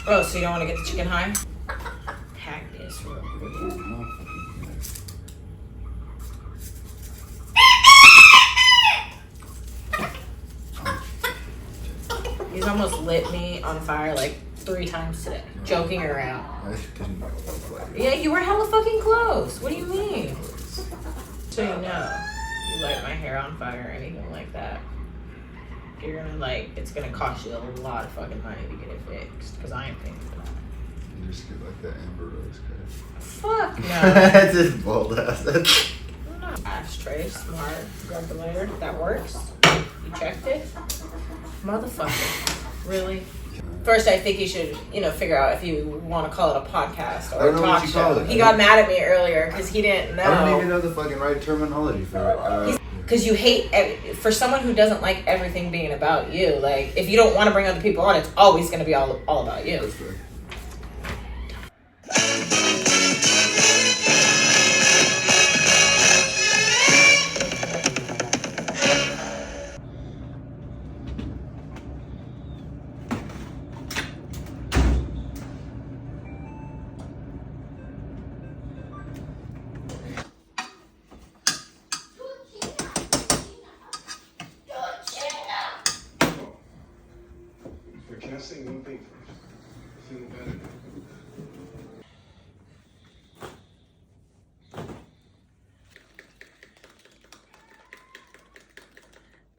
Oh, so you don't want to get the chicken high? Pack this real quick. He's almost lit me on fire like 3 times today. Joking around. I didn't know. Yeah, you were hella fucking close. What do you mean? So you know, you light my hair on fire or anything like that, you're gonna it's gonna cost you a lot of fucking money to get it fixed. Because I ain't paying for that. You just get like that Amber Rose cut. Fuck no. That's just bold ass. No. Ashtray, smart, regulator, that works. You checked it? Motherfucker. Really? First, I think you should, figure out if you want to call it a podcast or a talk show. He got mad at me earlier because he didn't know. I don't even know the fucking right terminology for it. Because you hate, for someone who doesn't like everything being about you, if you don't want to bring other people on, it's always going to be all about you. That's fair. Can I say one thing first? I feel better.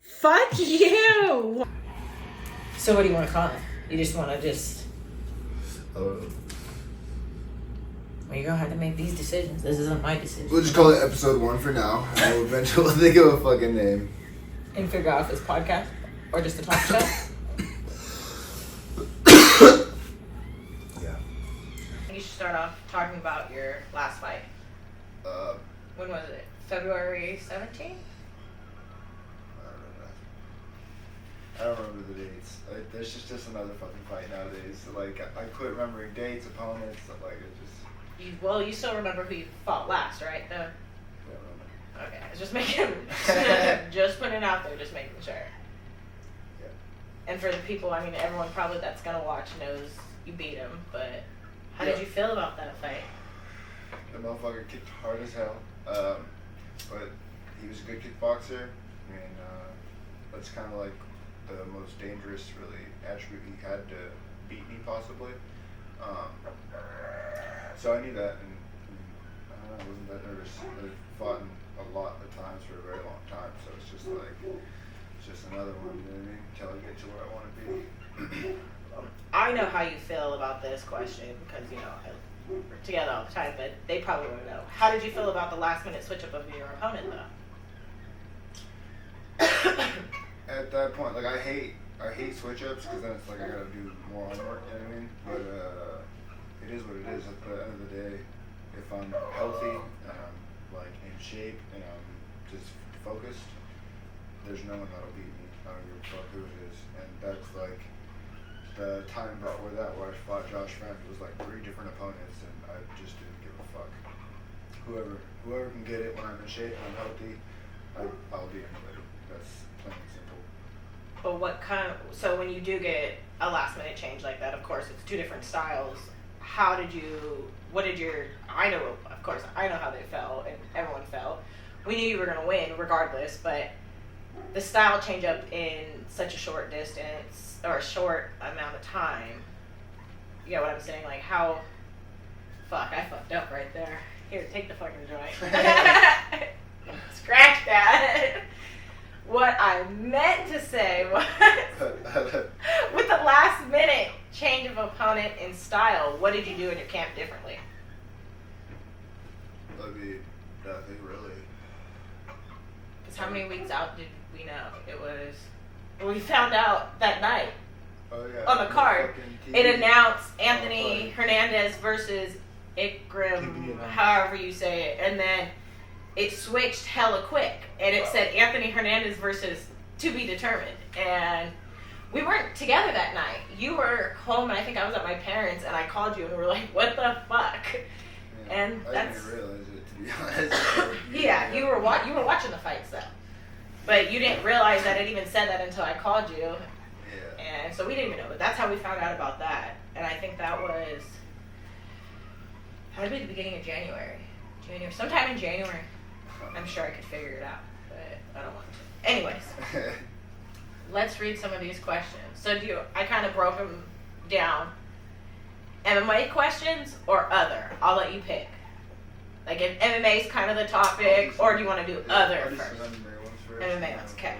Fuck you! So what do you want to call it? You just want to Well, you're going to have to make these decisions. This isn't my decision. We'll just call it episode 1 for now. And we'll eventually think of a fucking name. And figure out if it's podcast or just a talk show? Yeah. You should start off talking about your last fight. When was it? February 17th? I don't remember the dates. There's just another fucking fight nowadays. I quit remembering dates, opponents, stuff like it. You still remember who you fought last, right? Yeah, Okay, I was just making, just putting it out there, just making sure. Yeah. And for the people, everyone probably that's gonna watch knows you beat him, but how did you feel about that fight? The motherfucker kicked hard as hell, but he was a good kickboxer, and that's kind of the most dangerous, really, attribute he had to beat me, possibly. So I knew that, and I wasn't that nervous. I've fought a lot of times for a very long time, so it's just another one, you know what I mean? Until I get to where I want to be. I know how you feel about this question because, we're together all the time, but they probably want to know. How did you feel about the last minute switch up of your opponent, though? At that point, I hate switch ups because then it's I gotta do more homework, you know what I mean? But it is what it is. At the end of the day, if I'm healthy and I'm in shape and I'm just focused, there's no one that'll beat me. I don't give a fuck who it is. And that's the time before that where I fought Josh Frank. It was 3 different opponents and I just didn't give a fuck. Whoever can get it when I'm in shape and I'm healthy, I'll beat anybody. That's plain and simple. But so when you do get a last minute change like that, of course it's 2 different styles. I know how they felt and everyone felt. We knew you were going to win regardless, but the style change up in such a short distance or a short amount of time, you know what I'm saying? I fucked up right there. Here, take the fucking joint. Scratch that. What I meant to say was, with the last minute change of opponent in style, what did you do in your camp differently? Nothing really. Because how many weeks out did we know? We found out that night. Oh, yeah. On the card. It announced Anthony Hernandez versus Ikram, however you say it. And then it switched hella quick. And it said Anthony Hernandez versus to be determined. And we weren't together that night. You were home, and I think I was at my parents', and I called you, and we were like, what the fuck? Yeah, and I didn't realize it, to be honest. Yeah, you were watching the fights, though. But you didn't realize that it even said that until I called you. Yeah. And so we didn't even know. But that's how we found out about that. and I think that was probably the beginning of January. Sometime in January. I'm sure I could figure it out, but I don't want to. Anyways, let's read some of these questions. So I kind of broke them down. MMA questions or other? I'll let you pick. Like if MMA is kind of the topic, or do you want to do other first? MMA ones, okay.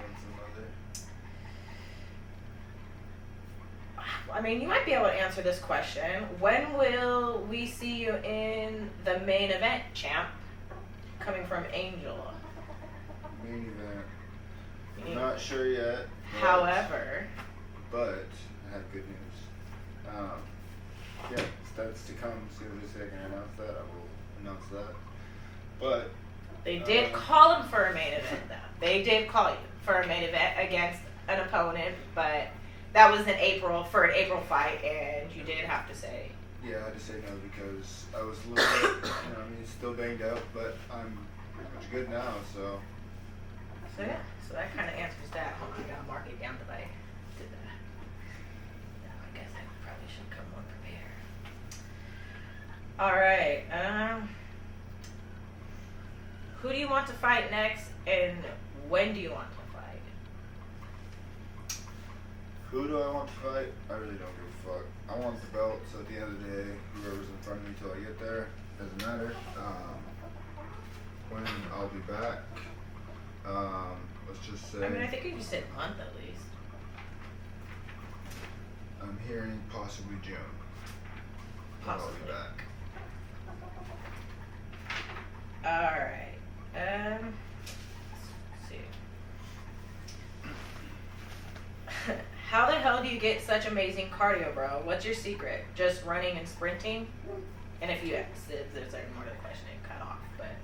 I mean, you might be able to answer this question. When will we see you in the main event, champ? Coming from Angela. Main event. I'm not sure yet. However. But I have good news. Yeah, that's to come. As soon as I can announce that, I will announce that. But they did call him for a main event, though. They did call you for a main event against an opponent, but that was in April for an April fight, and you did have to say. Yeah, I had to say no because I was a little bit, still banged up, but I'm pretty much good now, so. So yeah, so that kind of answers that. Hold on, I gotta mark it down that I did that. No, I guess I probably should come more prepared. All right. Who do you want to fight next, and when do you want to fight? Who do I want to fight? I really don't give a fuck. I want the belt, so at the end of the day, whoever's in front of me till I get there, doesn't matter. When I'll be back, let's just say. I mean, I think you just said month at least. I'm hearing possibly June. Possibly. I'll be back. All right. Let's see. How the hell do you get such amazing cardio, bro? What's your secret? Just running and sprinting? And if there's more to the question, it cut off. But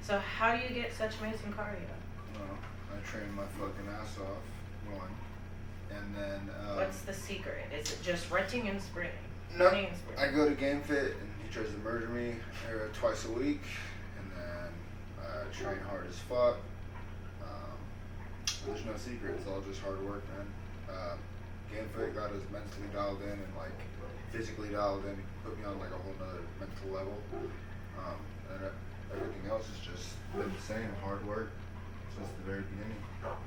so how do you get such amazing cardio? Well, I train my fucking ass off, one, and then. What's the secret? Is it just running and sprinting? No, Running and sprinting. I go to Game Fit and he tries to murder me twice a week, and then I train hard as fuck. There's no secret. It's all just hard work, man. Game Fit got us mentally dialed in and like physically dialed in, put me on like a whole nother mental level. And everything else has just been the same, hard work since the very beginning. All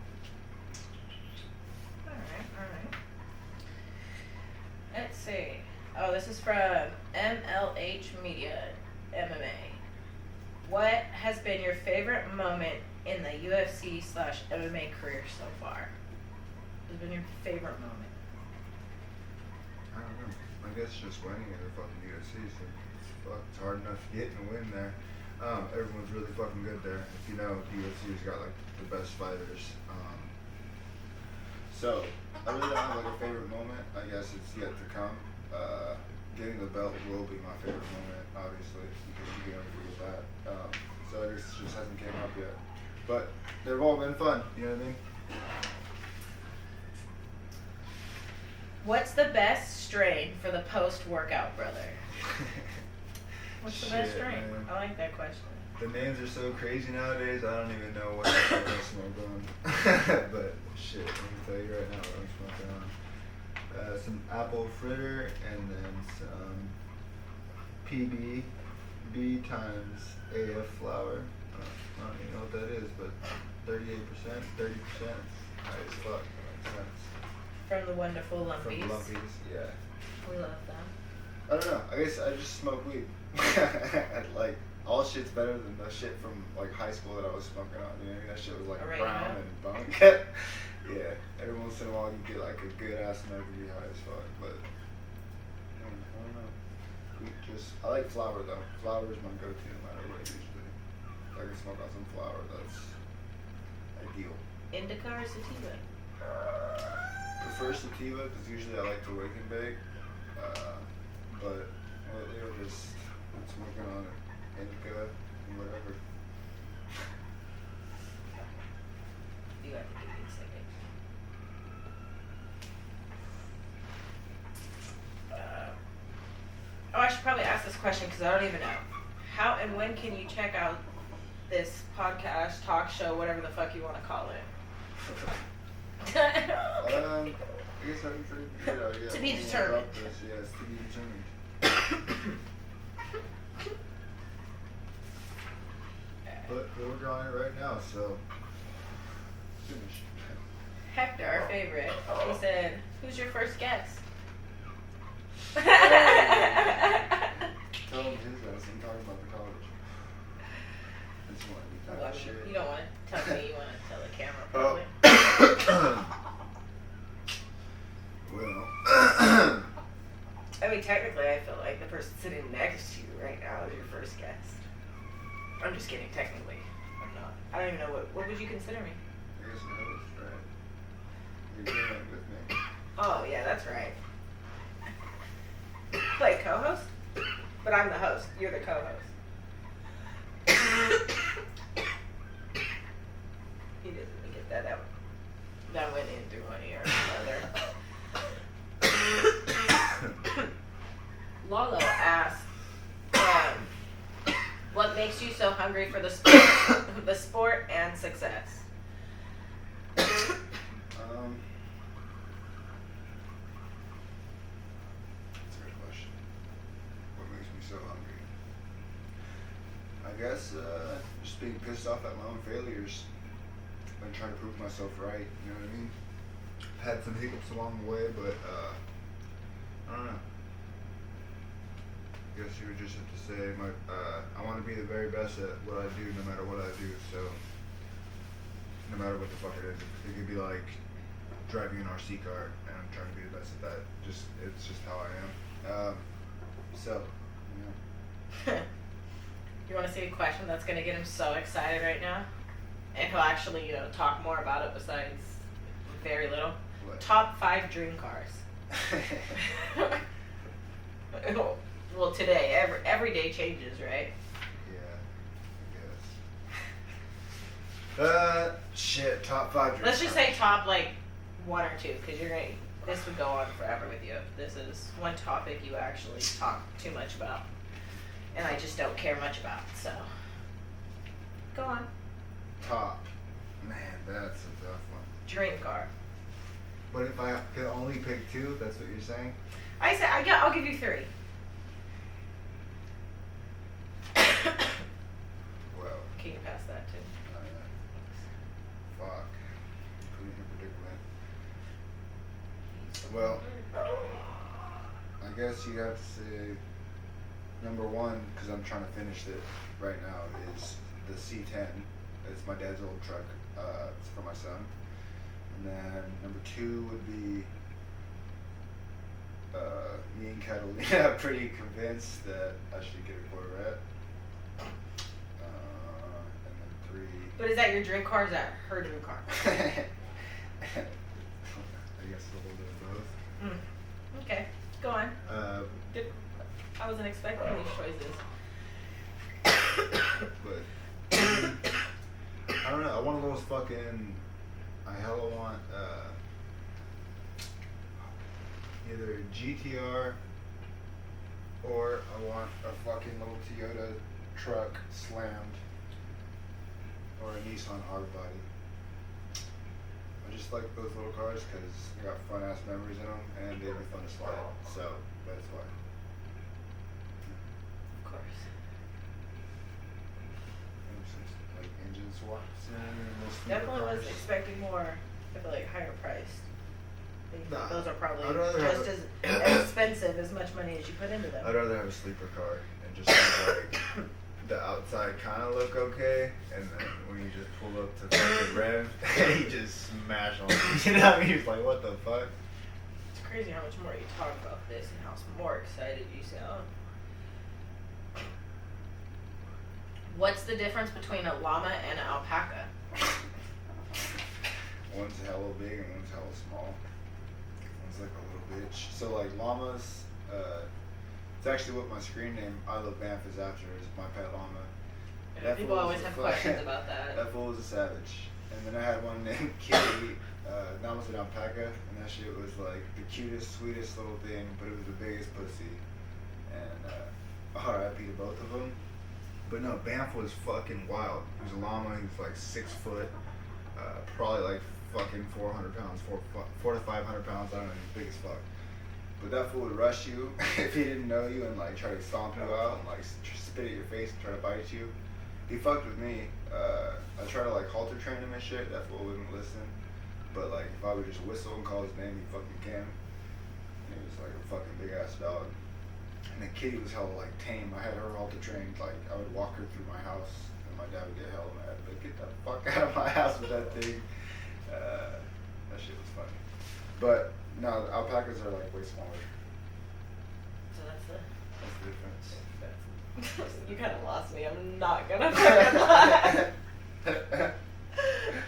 right. Let's see. Oh, this is from MLH Media MMA. What has been your favorite moment in the UFC/MMA career so far? What has been your favorite moment? I don't know. I guess just winning in the fucking UFC. So it's hard enough to get and win there. Everyone's really fucking good there. If you know, the UFC's got like the best fighters. So I really don't have like a favorite moment. I guess it's yet to come. Getting the belt will be my favorite moment, obviously, because you can never forget that. So I guess it just hasn't came up yet. But they've all been fun, you know what I mean? What's the best strain for the post-workout, brother? What's the best strain? Man. I like that question. The names are so crazy nowadays, I don't even know what the fuck I smoke on. But shit, let me tell you right now what I'm smoking on. Some apple fritter and then some PB times AF flour. I don't even know what that is, but 38%, 30%, high as fuck. Makes sense. From the wonderful Lumpies. From Lumpies, yeah. We love them. I don't know. I guess I just smoke weed. Like, all shit's better than the shit from like high school that I was smoking on. You know, that shit was like brown and bunk. Yeah, every once in a while you get like a good ass smoke and be high as fuck. But I don't know. I like flower though. Flower is my go-to no matter what usually. If I can smoke on some flower, that's ideal. Indica or sativa? Prefer sativa because usually I like to wake and bake. But lately I've just been smoking on indica and whatever. You have to give me a second. I should probably ask this question because I don't even know. How and when can you check out this podcast, talk show, whatever the fuck you want to call it? I guess I didn't say, yeah. To be we'll determined. drop this, yes, to be determined. But we're working on it right now, so finish. Hector, our favorite, he said, "Who's your first guest?" Tell him his ass. I'm talking about the college. I just want to be Well, that I mean, shit. you don't want to tell me. You want to tell the camera, Oh. probably. Well. I mean, technically, I feel like the person sitting next to you right now is your first guest. I'm just kidding. Technically, I'm not. I don't even know what would you consider me. I guess no, that's right. You're doing it with me. Oh yeah, that's right. Like co-host, but I'm the host. You're the co-host. He didn't even get that out. That went in through one ear and the other. Lalo asked, "What makes you so hungry for the sport and success?" That's a good question. What makes me so hungry? I guess just being pissed off at my own failures and trying to prove myself right. You know what I mean? Had some hiccups along the way, but I don't know. I guess you would just have to say I want to be the very best at what I do, no matter what I do. So no matter what the fuck it is, it could be like driving an RC car, and I'm trying to be the best at that. It's just how I am. So, yeah. You want to see a question that's going to get him so excited right now? And he'll actually, talk more about it besides very little. What? Top 5 dream cars. Well, today, every day changes, right? Yeah, I guess. Shit, top 5 dream Let's just cars. say top, 1 or 2, because this would go on forever with you. This is one topic you actually talk too much about. And I just don't care much about, so. Go on. Top. Man, that's a tough one. Dream car. But if I could only pick 2, that's what you're saying? I'll give you 3. Well, Can you pass that too? fuck. Put me in a predicament. Well, I guess you have to say number 1, because I'm trying to finish it right now, is the C10. It's my dad's old truck. It's for my son. And then number 2 would be me and Catalina. I'm pretty convinced that I should get a Corvette. And then 3. But is that your dream car or is that her dream car? I guess a little bit of both. Okay, go on. Uh, I wasn't expecting these choices. But I don't know. I want those fucking. I hella want either GTR or I want a fucking little Toyota truck slammed or a Nissan Hardbody. I just like those little cars because they got fun ass memories in them and they'd be fun to slide. So that's why. Of course. Like engine swaps and most Definitely cars. was expecting more, I feel like, higher priced. Nah, Those are probably I'd rather have just as expensive as much money as you put into them. I'd rather have a sleeper car and just have like the outside kind of look okay, and then when you just pull up to fucking rev, you just smash on it. You know what I mean? It's like, what the fuck? It's crazy how much more you talk about this and how more excited you sound. What's the difference between a llama and an alpaca? One's hella big and one's hella small. One's like a little bitch. So like llamas, it's actually what my screen name I Love Banff is after, is my pet llama. Yeah, people fool always was a have fu- questions about that. That fool was a savage. And then I had one named Kitty, that was an alpaca, and that shit was like the cutest, sweetest little thing, but it was the biggest pussy. And RIP to both of them. But no, Banff was fucking wild. He was a llama. He was like 6 foot, probably like fucking 400 pounds, 4 to 500 pounds. I don't know, he's big as fuck. But that fool would rush you if he didn't know you and like try to stomp you out and like spit at your face and try to bite you. He fucked with me. I tried to like halter train him and shit. That fool wouldn't listen. But like if I would just whistle and call his name, he fucking can. And he was like a fucking big ass dog. And the kitty was hella like tame. I had her halter trained. Like I would walk her through my house, and my dad would get hella mad. Like get the fuck out of my house with that thing. That shit was funny. But no, alpacas are like way smaller. So that's the difference. You kind of lost me. I'm not gonna fucking lie.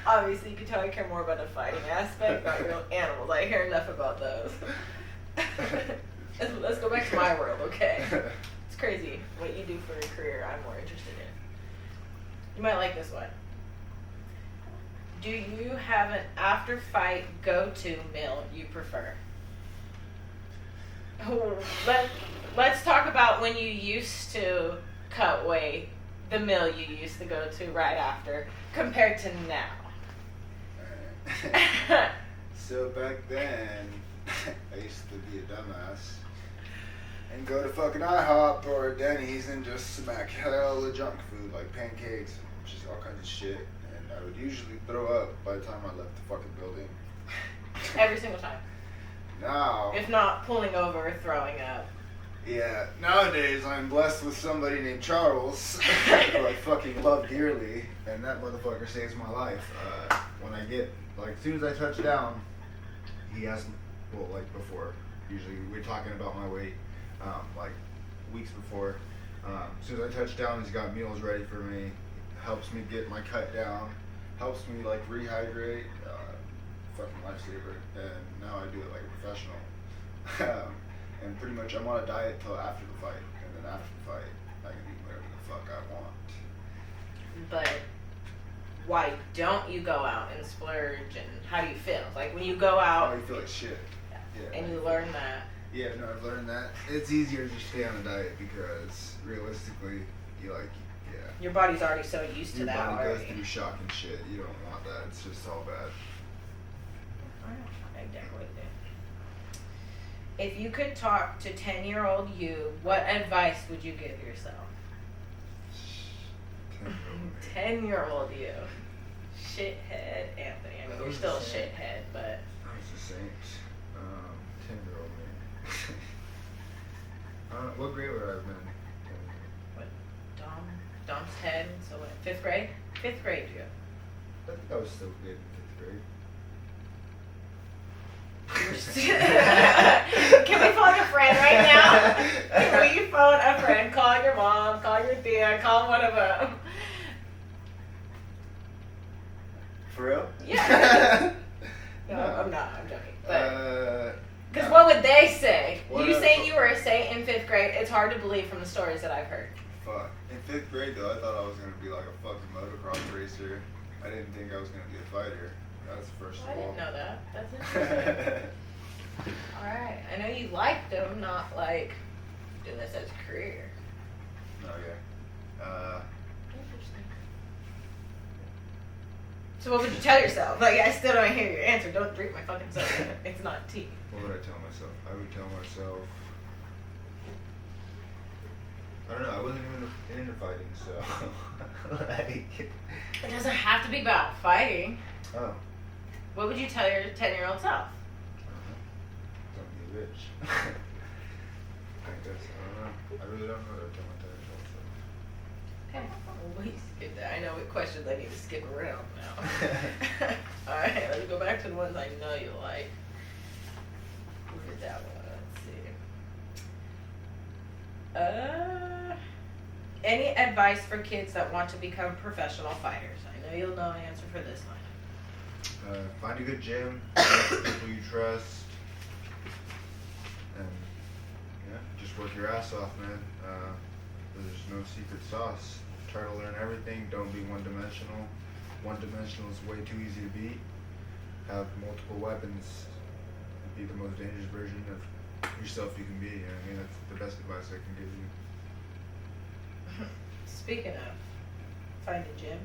Obviously, you can tell I care more about the fighting aspect, not real animals. I hear enough about those. Let's go back to my world, okay? It's crazy what you do for a career. I'm more interested in. You might like this one. Do you have an after-fight go-to meal you prefer? Let's talk about when you used to cut weight, the meal you used to go to right after, compared to now. So back then, I used to be a dumbass and go to fucking IHOP or Denny's and just smack hell of junk food like pancakes and just all kinds of shit. And I would usually throw up by the time I left the fucking building. Every single time. Now, if not pulling over or throwing up. Yeah, nowadays I'm blessed with somebody named Charles who I fucking love dearly, and that motherfucker saves my life. When I get, like, as soon as I touch down, he asks me, well, like before, usually we're talking about my weight, like weeks before. As soon as I touch down, he's got meals ready for me, helps me get my cut down, helps me like rehydrate, fucking lifesaver, and now I do it like a professional. And pretty much I'm on a diet till after the fight, and then after the fight, I can eat whatever the fuck I want. But why don't you go out and splurge, and how do you feel? Like when you go out... Oh, you feel like shit. Yeah. And you learn that. Yeah, no, I've learned that. It's easier to just stay on a diet because realistically, you like, yeah. Your body's already so used to that already. Your body goes through shock and shit. You don't want that. It's just all bad. I definitely do. If you could talk to 10-year-old you, what advice would you give yourself? 10-year-old you. Shithead Anthony. I mean, you're still a shithead, but... I was a saint. 10-year-old me. What grade would I have been? What? Dom's 10, so what? 5th grade? 5th grade, you. I think I was still good in 5th grade. Can we phone a friend right now? Can we phone a friend? Call your mom, call your tia, call one of them. For real? Yeah. No, I'm not. I'm joking. Because no. what would they say? What You saying you were a saint in 5th grade, it's hard to believe from the stories that I've heard. Fuck. In 5th grade, though, I thought I was going to be like a fucking motocross racer. I didn't think I was going to be a fighter. That's first Well, of I all. didn't know that. That's interesting. Alright. I know you liked them, not like doing this as a career. Okay. Interesting. So what would you tell yourself? Like, I still don't hear your answer. Don't drink my fucking soda. It's not tea. What would I tell myself? I would tell myself... I don't know. I wasn't even into fighting, so... like... It doesn't have to be about fighting. Oh. What would you tell your 10-year-old self? Don't be rich. I guess, I don't know. I really don't know what I would tell my 10-year-old self. Okay. Well, we skipped that. I know what questions I need to skip around now. Alright, let's go back to the ones I know you like. Look at that one. Let's see. Any advice for kids that want to become professional fighters? I know you'll know the answer for this one. Find a good gym, find people you trust, and yeah, just work your ass off, man. There's no secret sauce. Try to learn everything. Don't be one-dimensional. One-dimensional is way too easy to beat. Have multiple weapons. Be the most dangerous version of yourself you can be. You know what I mean? That's the best advice I can give you. Speaking of, find a gym.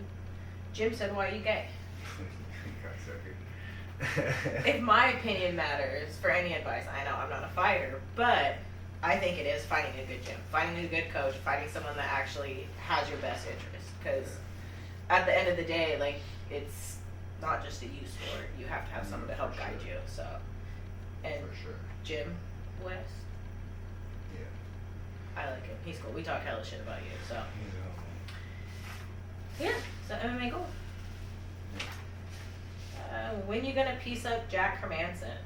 Jim said, why are you gay? if my opinion matters for any advice, I know I'm not a fighter, but I think it is finding a good gym, finding a good coach, finding someone that actually has your best interest. Because at the end of the day, like, it's not just a youth sport. You have to have someone to help guide you. So, and For sure. Jim West, Yeah. I like him. He's cool. We talk hella shit about you. So He's yeah, so MMA goal. When you gonna piece up Jack Hermanson?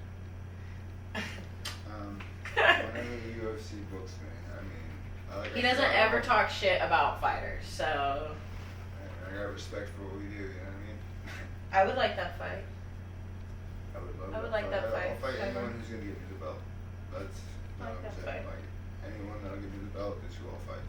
Whenever the UFC books me, I mean, He doesn't ever talk shit about fighters, so I got respect for what we do. You know what I mean? I would like that fight. I would love. I would like that fight. I'll fight Ever. anyone who's gonna give me the belt. That's I what like I'm that saying. fight. Like anyone that'll give me the belt is who I'll fight.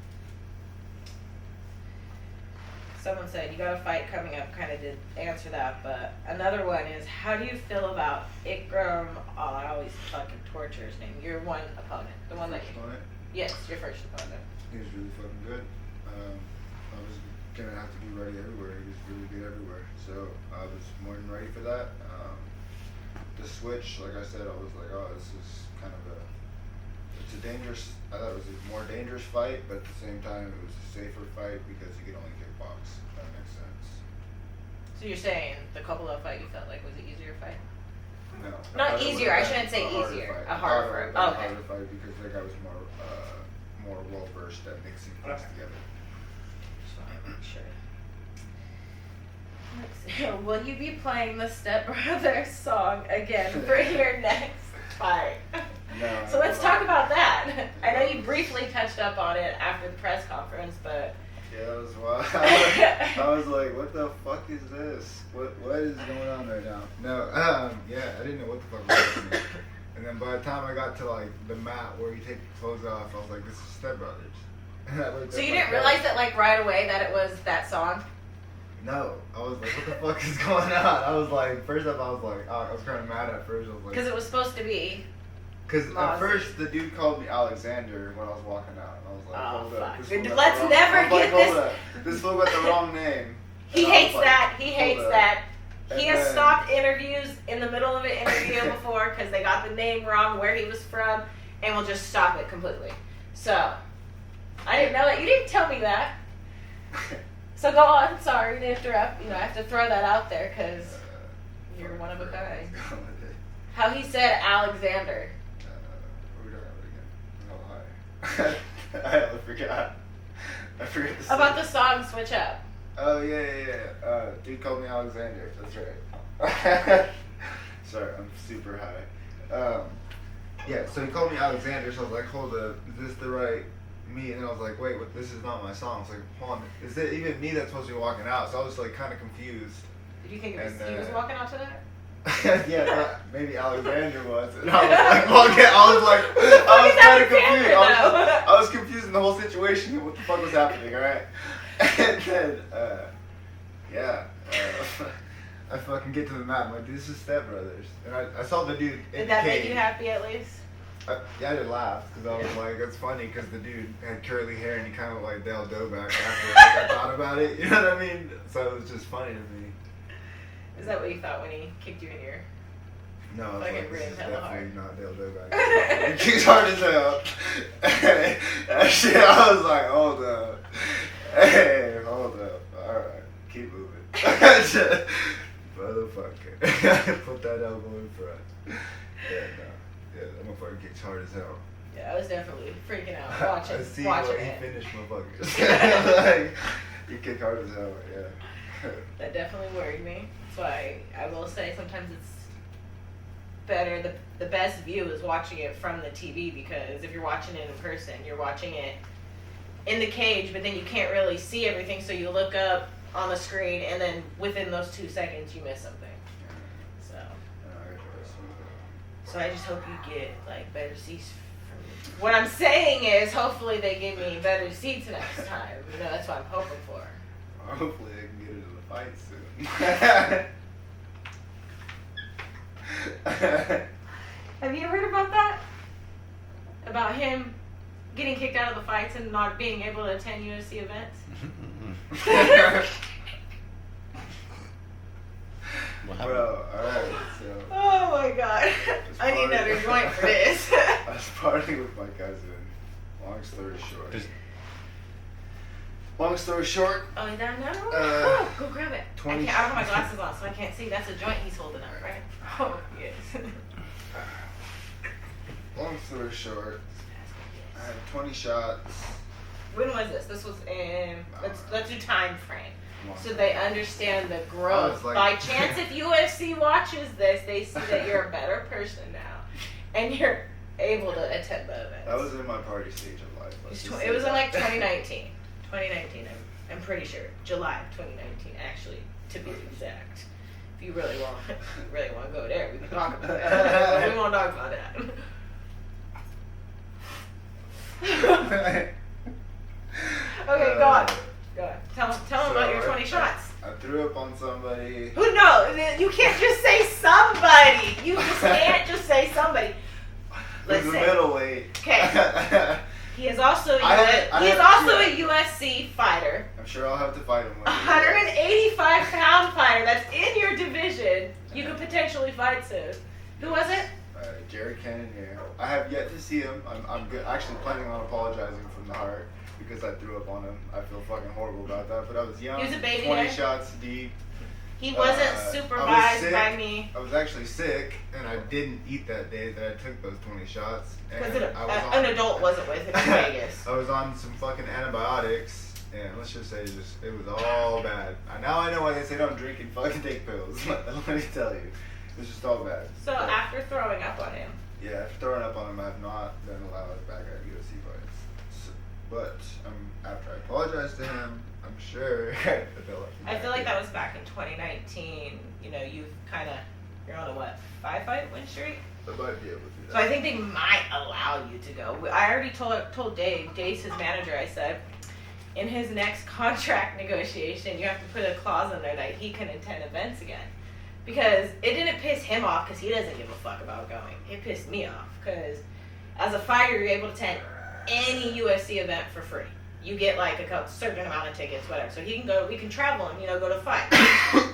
Someone said you got a fight coming up. Kind of did answer that, but another one is how do you feel about Ikram? Oh, I always fucking torture his name. Your one opponent, the one that First opponent, yes, your first opponent. he was really fucking good. I was gonna have to be ready everywhere. He was really good everywhere, so I was more than ready for that. The switch, like I said, I was like, oh, this is kind of it's a dangerous. I thought it was a more dangerous fight, but at the same time, it was a safer fight because you could only kickbox. If that makes sense. So you're saying the couple of fight you felt like was an easier fight? No, Not I thought it easier, would've I shouldn't say been harder easier, fight. a I harder thought it fight. would've been a Okay. harder fight because that guy was more well versed at mixing things together. Just wanted to make sure. Let's see. Will you be playing the Step Brothers song again for your next fight? No. So let's talk about that. I know you briefly touched up on it after the press conference, but Yeah, that was wild. I was like, what the fuck is this? What is going on right now? No, yeah, I didn't know what the fuck was happening. And then by the time I got to like the mat where you take your clothes off, I was like, this is Step Brothers. And I looked so up you my didn't couch. realize it like right away that it was that song? No, I was like, what the fuck is going on? I was like, first up, I was like, I was kind of mad at first. I was like, Because it was supposed to be. because at Mozzie. first the dude called me Alexander when I was walking out, and I was like, Oh, hold up, fuck. this fool got Let's the wrong- never I was like, get hold this- up, this fool got the wrong name. He And I was hates like, that. He hold hates up. that. He And has then- stopped interviews in the middle of an interview before because they got the name wrong, where he was from, and will just stop it completely. So, I didn't know that. You didn't tell me that. So go on. Sorry to interrupt. You know, I have to throw that out there because you're one of a kind. How he said Alexander. What were we talking about again? Oh, hi. I forgot. I forgot to say About the it. song Switch Up. Oh, yeah. Dude called me Alexander. That's right. Sorry, I'm super high. Yeah, so he called me Alexander, so I was like, hold up, is this the right me? And then I was like, wait, what, this is not my song. It's like, hold on, is it even me that's supposed to be walking out? So I was like kind of confused. Did you think it was, And, he was walking out to that? Yeah, maybe Alexander was. And I was like, walking, I was like, I was Fuck is kind of Alexander, confused. though? I was confused in the whole situation. What the fuck was happening, alright? And then, I fucking get to the mat. I'm like, this is Step Brothers. And I saw the dude in Did the that cage. make you happy at least? Yeah, I did laugh because I was Yeah. like, it's funny because the dude had curly hair and he kind of like Dale Doback after like, I thought about it. You know what I mean? So it was just funny to me. Is that what you thought when he kicked you in your... No, I was Like, like, it this ran is hella definitely hard. not Dale Doback. He kicks hard as hell. That shit, I was like, hold up. Hey, hold up. Alright, keep moving. Motherfucker. Put that elbow in front. Yeah, no. Yeah, that motherfucker kicks hard as hell. Yeah, I was definitely freaking out watching, I see watching what he it. finished motherfuckers. Like, he kick hard as hell, yeah. That definitely worried me. That's why I will say sometimes it's better. The best view is watching it from the TV because if you're watching it in person, you're watching it in the cage, but then you can't really see everything, so you look up on the screen, and then within those 2 seconds, you miss something. So I just hope you get like better seats. What I'm saying is, hopefully they give me better seats next time. You know, that's what I'm hoping for. Hopefully they can get into the fight soon. Have you heard about that? About him getting kicked out of the fights and not being able to attend UFC events? Bro, alright, so. Oh my god. I need another joint for this. I was partying with my cousin. Long story short. Oh, you don't know? Go grab it. 20 I don't have my glasses on, so I can't see. That's a joint he's holding up, right? Oh, yes. Long story short, I had 20 shots. When was this? This was in. Let's do time frame, so they understand the growth. Like, by chance, if UFC watches this, they see that you're a better person now, and you're able to attend the events. That was in my party stage of life. It was in like 2019. 2019, I'm pretty sure. July of 2019, actually, to be exact. If you really want to go there, we can talk about it. We won't talk about that. Okay, go on. Go on. Tell them about your 20 shots. I threw up on somebody. Who knows? You can't just say somebody. You just can't just say somebody. Let's say middleweight. Okay. He is also a UFC fighter. I'm sure I'll have to fight him. 185-pound fighter that's in your division. You could potentially fight soon. Who was it? Jared Cannonier. I have yet to see him. I'm actually planning on apologizing from the heart because I threw up on him. I feel fucking horrible about that, but I was young. He was a baby 20 there. shots deep. He wasn't supervised by me. I was actually sick, and I didn't eat that day that I took those 20 shots. Because an adult wasn't with him in Vegas. I was on some fucking antibiotics, and let's just say it was all bad. Now I know why they say don't drink and fucking take pills. Let me tell you. It was just all bad. So after throwing up on him. Yeah, after throwing up on him, I have not been allowed back at UFC fights. But after I apologized to him, I'm sure I feel like that was back in 2019. You know, you're on a 5-fight win streak? I might be able to do that. So I think they might allow you to go. I already told Dave, Dave's his manager, I said, in his next contract negotiation, you have to put a clause in there that he can attend events again. Because it didn't piss him off because he doesn't give a fuck about going. It pissed me off because as a fighter, you're able to attend any UFC event for free. You get like a certain amount of tickets, whatever. So he can go, we can travel and, go to fights.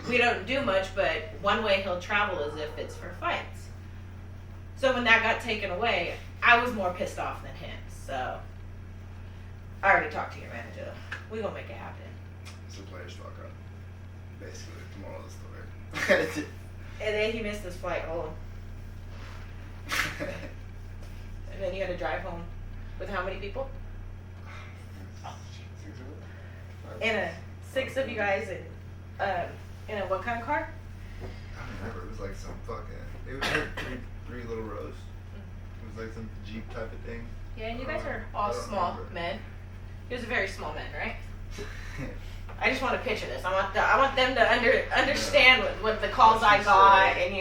We don't do much, but one way he'll travel is if it's for fights. So when that got taken away, I was more pissed off than him. So I already talked to your manager. We're going to make it happen. It's a player's fuck up. Basically, the moral of the story. And then he missed his flight home. And then you had to drive home with how many people? In 6 of you guys in a what kind of car? I don't remember. It was like some fucking. It was like three little rows. It was like some Jeep type of thing. Yeah, and you guys are all small men. He was a very small man, right? I just want to picture this. I want them to understand what the calls I got, and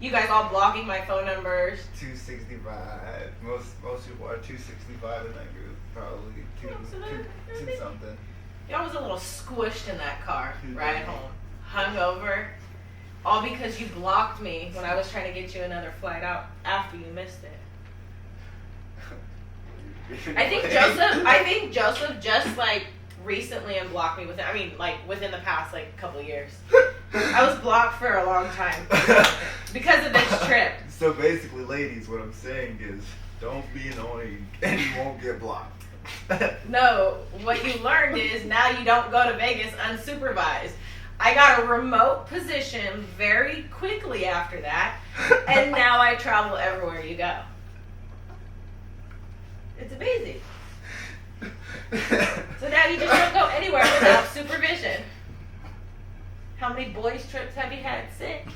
you guys all blocking my phone numbers. 265. Most people are 265 in that group, probably two something. I was a little squished in that car ride home, hungover, all because you blocked me when I was trying to get you another flight out after you missed it. I think Joseph just like recently unblocked me within the past couple of years. I was blocked for a long time because of this trip. So basically, ladies, what I'm saying is don't be annoying and you won't get blocked. No, what you learned is now you don't go to Vegas unsupervised. I got a remote position very quickly after that, and now I travel everywhere you go. It's amazing. So now you just don't go anywhere without supervision. How many boys trips have you had? 6.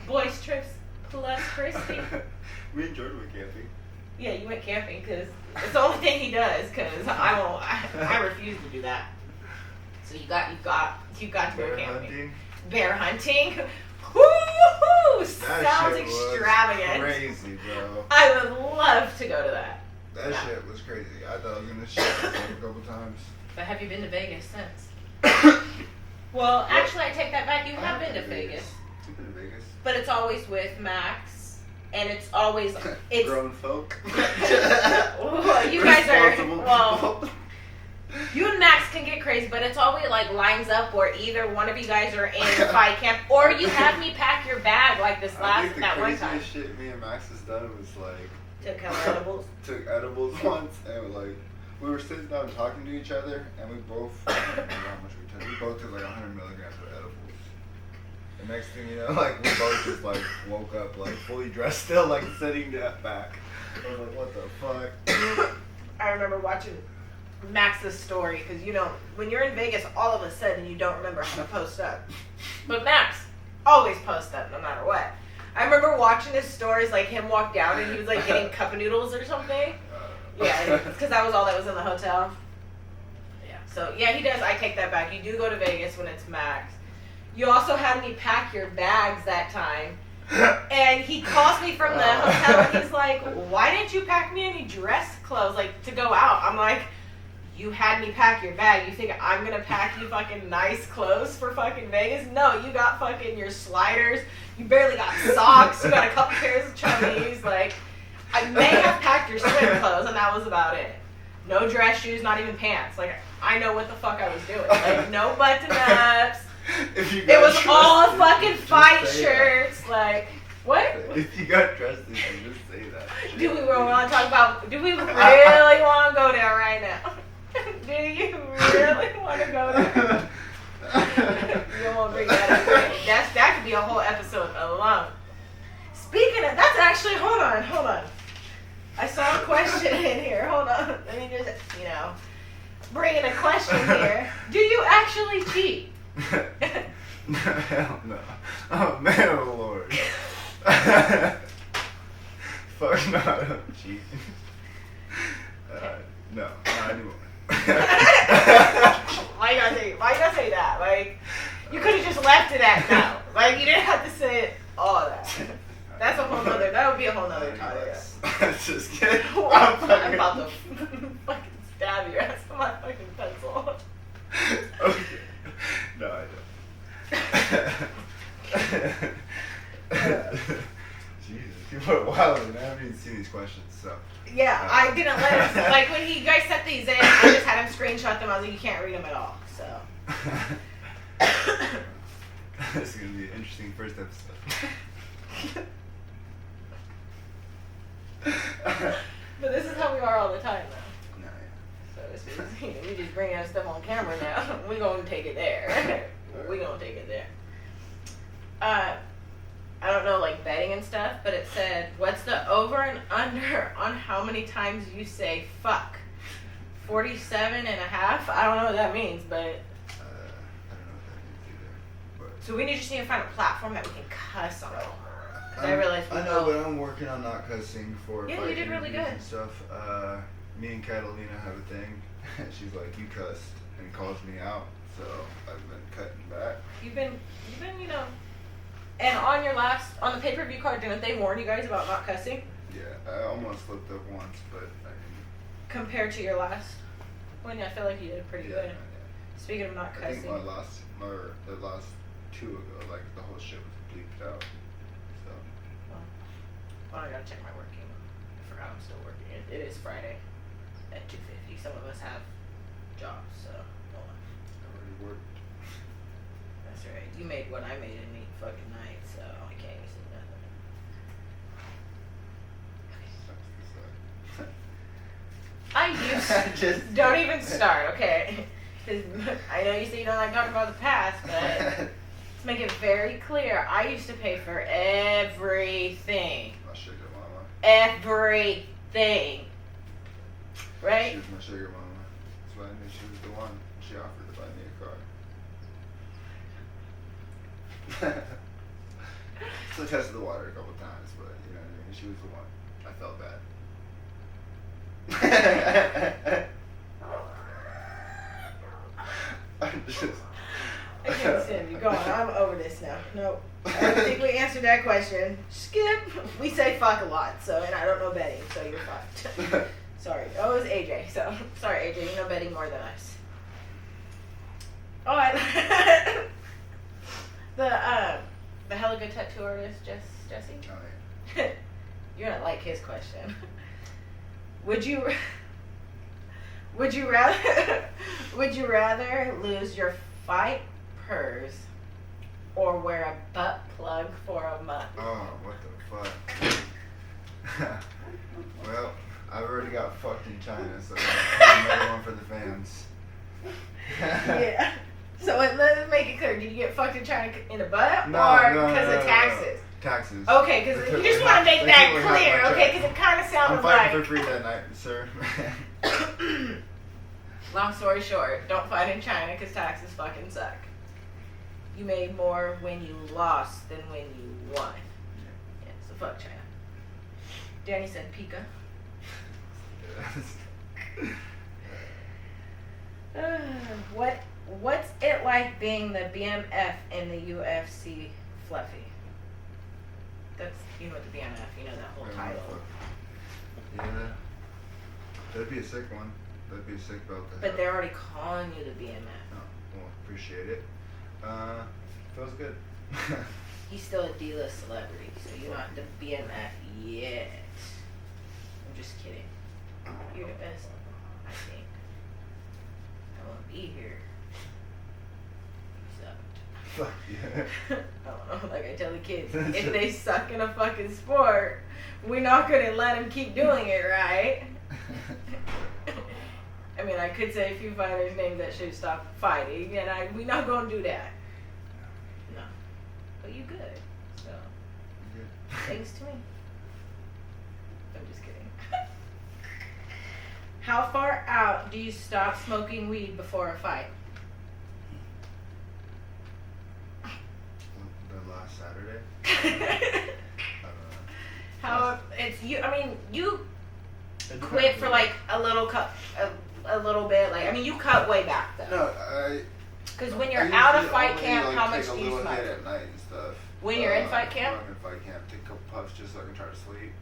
Boys trips plus Christy. Me and Jordan went camping. Yeah, you went camping because it's the only thing he does. Because I refuse to do that. So you got to go camping. Bear hunting. Woo-hoo! Sounds extravagant. Crazy, bro. I would love to go to that. That shit was crazy. I thought I was gonna shit myself a couple times. But have you been to Vegas since? Well, actually, I take that back. You have been to Vegas. You've been to Vegas. But it's always with Max, and it's always grown folk. Well, you guys are Responsible people. You and Max can get crazy, but it's always like lines up where either one of you guys are in fight camp, or you have me pack your bag like this I think that the one time. craziest shit me and Max has done was like Took edibles once, and like we were sitting down talking to each other, and we both I don't remember how much we took. We both took like 100 milligrams of edibles. The next thing you know, like we both just like woke up like fully dressed, still like sitting back. I was like, what the fuck? I remember watching Max's story because when you're in Vegas, all of a sudden you don't remember how to post up. But Max always posts up no matter what. I remember watching his stories, like him walk down and he was like getting cup of noodles or something. Yeah, because that was all that was in the hotel. Yeah, so yeah, he does. I take that back. You do go to Vegas when it's Max. You also had me pack your bags that time. And he calls me from the hotel and he's like, why didn't you pack me any dress clothes, like, to go out? I'm like, you had me pack your bag. You think I'm going to pack you fucking nice clothes for fucking Vegas? No, you got fucking your sliders. You barely got socks. You got a couple pairs of chummies. Like, I may have packed your swim clothes and that was about it. No dress shoes, not even pants. Like, I know what the fuck I was doing. Like, no button-ups. It was all fucking fight shirts. Like, what? If you got dressed, you can just say that. Do we really want to talk about? Do we really want to go there right now? Do you really want to go there? You won't bring that up. Right? That could be a whole episode alone. Speaking of, that's actually hold on. I saw a question in here. Hold on. Let me just bring in a question here. Do you actually cheat? Hell no. Oh man, oh lord. Fuck no, I don't cheat. No, not anymore. Why you gotta say that? Like, you could have just left it at no. Like, you didn't have to say all that. That's a whole nother, that would be a whole nother topic. Just kidding. I'm about to fucking stab your ass with my fucking pencil. Okay. No, I don't. Jesus, people are wild, and I haven't even seen these questions, so. Yeah, I didn't let him, like when you guys set these in, I just had him screenshot them. I was like, you can't read them at all, so. This is going to be an interesting first episode. But this is how we are all the time, though. No, yeah. So it's just, we just bringing our stuff on camera now. We're going to take it there. We're going to take it there. I don't know, like betting and stuff, but it said, what's the over and under on how many times you say fuck? 47 and a half? I don't know what that means, but. I don't know what that means either. But So we just need to find a platform that we can cuss on. I realized I know, but I'm working on not cussing for Yeah, like, you did really interviews good. and stuff. Me and Catalina have a thing. She's like, you cussed, and calls me out. So I've been cutting back. You've been, and on the pay-per-view card, didn't they warn you guys about not cussing? Yeah, I almost slipped up once, but I didn't. Compared to your last one, I feel like you did pretty good. Speaking of not I think cussing. the last two ago, like the whole shit was bleeped out. So. Well, I gotta check my working. I forgot I'm still working. It is Friday at 2:50. Some of us have jobs, so hold on. I already worked. That's right. You made what I made in 8 fucking nights, so I can't even say nothing. I used don't even start, okay? 'Cause I know you say you don't like talking about the past, but to make it very clear, I used to pay for everything. My sugar mama. Everything. Right? She was my sugar mama. That's why I knew she was the one. She offered to buy me a car. So I tested the water a couple times, but you know what I mean? She was the one. I felt bad. I can't stand you. Go on. I'm over this now. Nope. I don't think we answered that question. Skip. We say fuck a lot, so, and I don't know betting, so you're fucked. Sorry. Oh, it was AJ, so. Sorry, AJ. You know betting more than us. Oh, the hella good tattoo artist, Jesse? Oh, yeah. You're gonna like his question. Would you rather Would you rather lose your fight purse or wear a butt plug for a month? Oh, what the fuck? Well, I've already got fucked in China, so another one for the fans. Yeah. So let's make it clear. Did you get fucked in China in the butt No, or no, because no, of taxes? Taxes. Okay, because you just want to make that clear, okay? Because it kind of I'm sounded fighting like... for free that night, sir. Long story short, don't fight in China because taxes fucking suck. You made more when you lost than when you won. Yeah, so fuck China. Danny said Pika. What's it like being the BMF in the UFC, Fluffy? That's, you know what the BMF, you know that whole title. Yeah. That'd be a sick one. That'd be a sick belt to have. But they're already calling you the BMF. Oh, well, appreciate it. Feels good. He's still a D-list celebrity, so you're not the BMF yet. I'm just kidding. You're the best, I think. I won't be here. You sucked. Fuck yeah. I don't know, like I tell the kids, if they suck in a fucking sport, we're not gonna let them keep doing it, right? I mean, I could say a few fighters' names that should stop fighting, and we're not gonna do that. No. But you good, so. Good. Thanks to me. I'm just kidding. How far out do you stop smoking weed before a fight? The last Saturday? How it's you? I mean, you quit for like a little bit. Like, I mean, you cut way back though. No, Because when you're out of fight camp, like, how much take do a you little smoke? hit at night and stuff. When you're in fight camp? When I'm in fight camp, take a couple puffs just so I can try to sleep.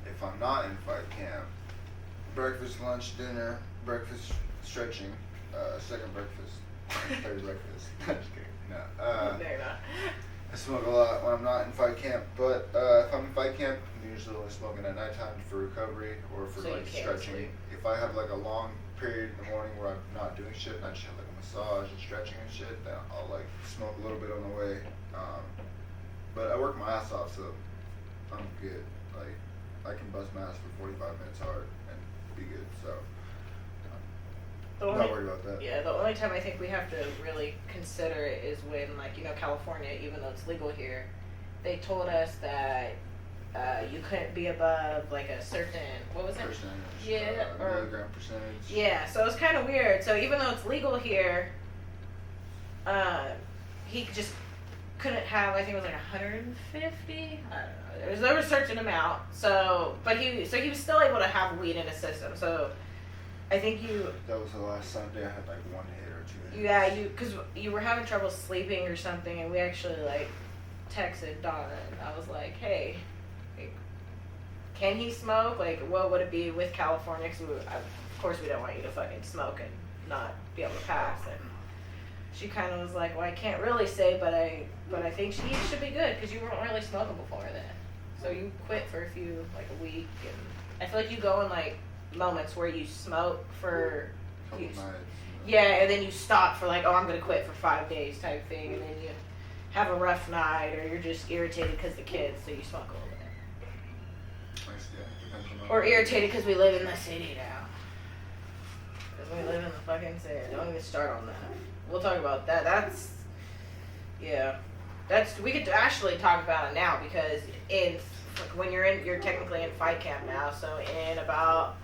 If I'm not in fight camp, breakfast, lunch, dinner, breakfast, stretching, second breakfast, third breakfast. I'm just kidding. No. They're not. I smoke a lot when I'm not in fight camp, but if I'm in fight camp, I'm usually only smoking at nighttime for recovery or for So you like can't stretching. sleep. If I have like a long period in the morning where I'm not doing shit and I just have like a massage and stretching and shit, then I'll like smoke a little bit on the way. But I work my ass off, so I'm good. Like I can bust my ass for 45 minutes hard and be good. So I'm not worried about that. Yeah, the only time I think we have to really consider it is when, like, you know, California, even though it's legal here, they told us that you couldn't be above like a certain, what was it? Percentage. Yeah, or milligram percentage. yeah. So it's kind of weird. So even though it's legal here, he just couldn't have. I think it was like 150. I don't know. There was a certain amount. So, but he was still able to have weed in his system. So. I think That was the last Sunday I had like one hit or two hits. yeah, because you were having trouble sleeping or something, and we actually like texted Donna, and I was like, hey, can he smoke? Like, what would it be with California? Because of course we don't want you to fucking smoke and not be able to pass. And she kind of was like, well, I can't really say, but I think she should be good because you weren't really smoking before then. So you quit for a week, and I feel like you go in like moments where you smoke for Couple nights. yeah, and then you stop for like, oh, I'm gonna quit for 5 days type thing, and then you have a rough night or you're just irritated because the kids, so you smoke a little bit, Nice, yeah, depends on or irritated because we live in the city now, because we live in the fucking city. Don't even start on that. We'll talk about that. We could actually talk about it now because when you're technically in fight camp now, so in about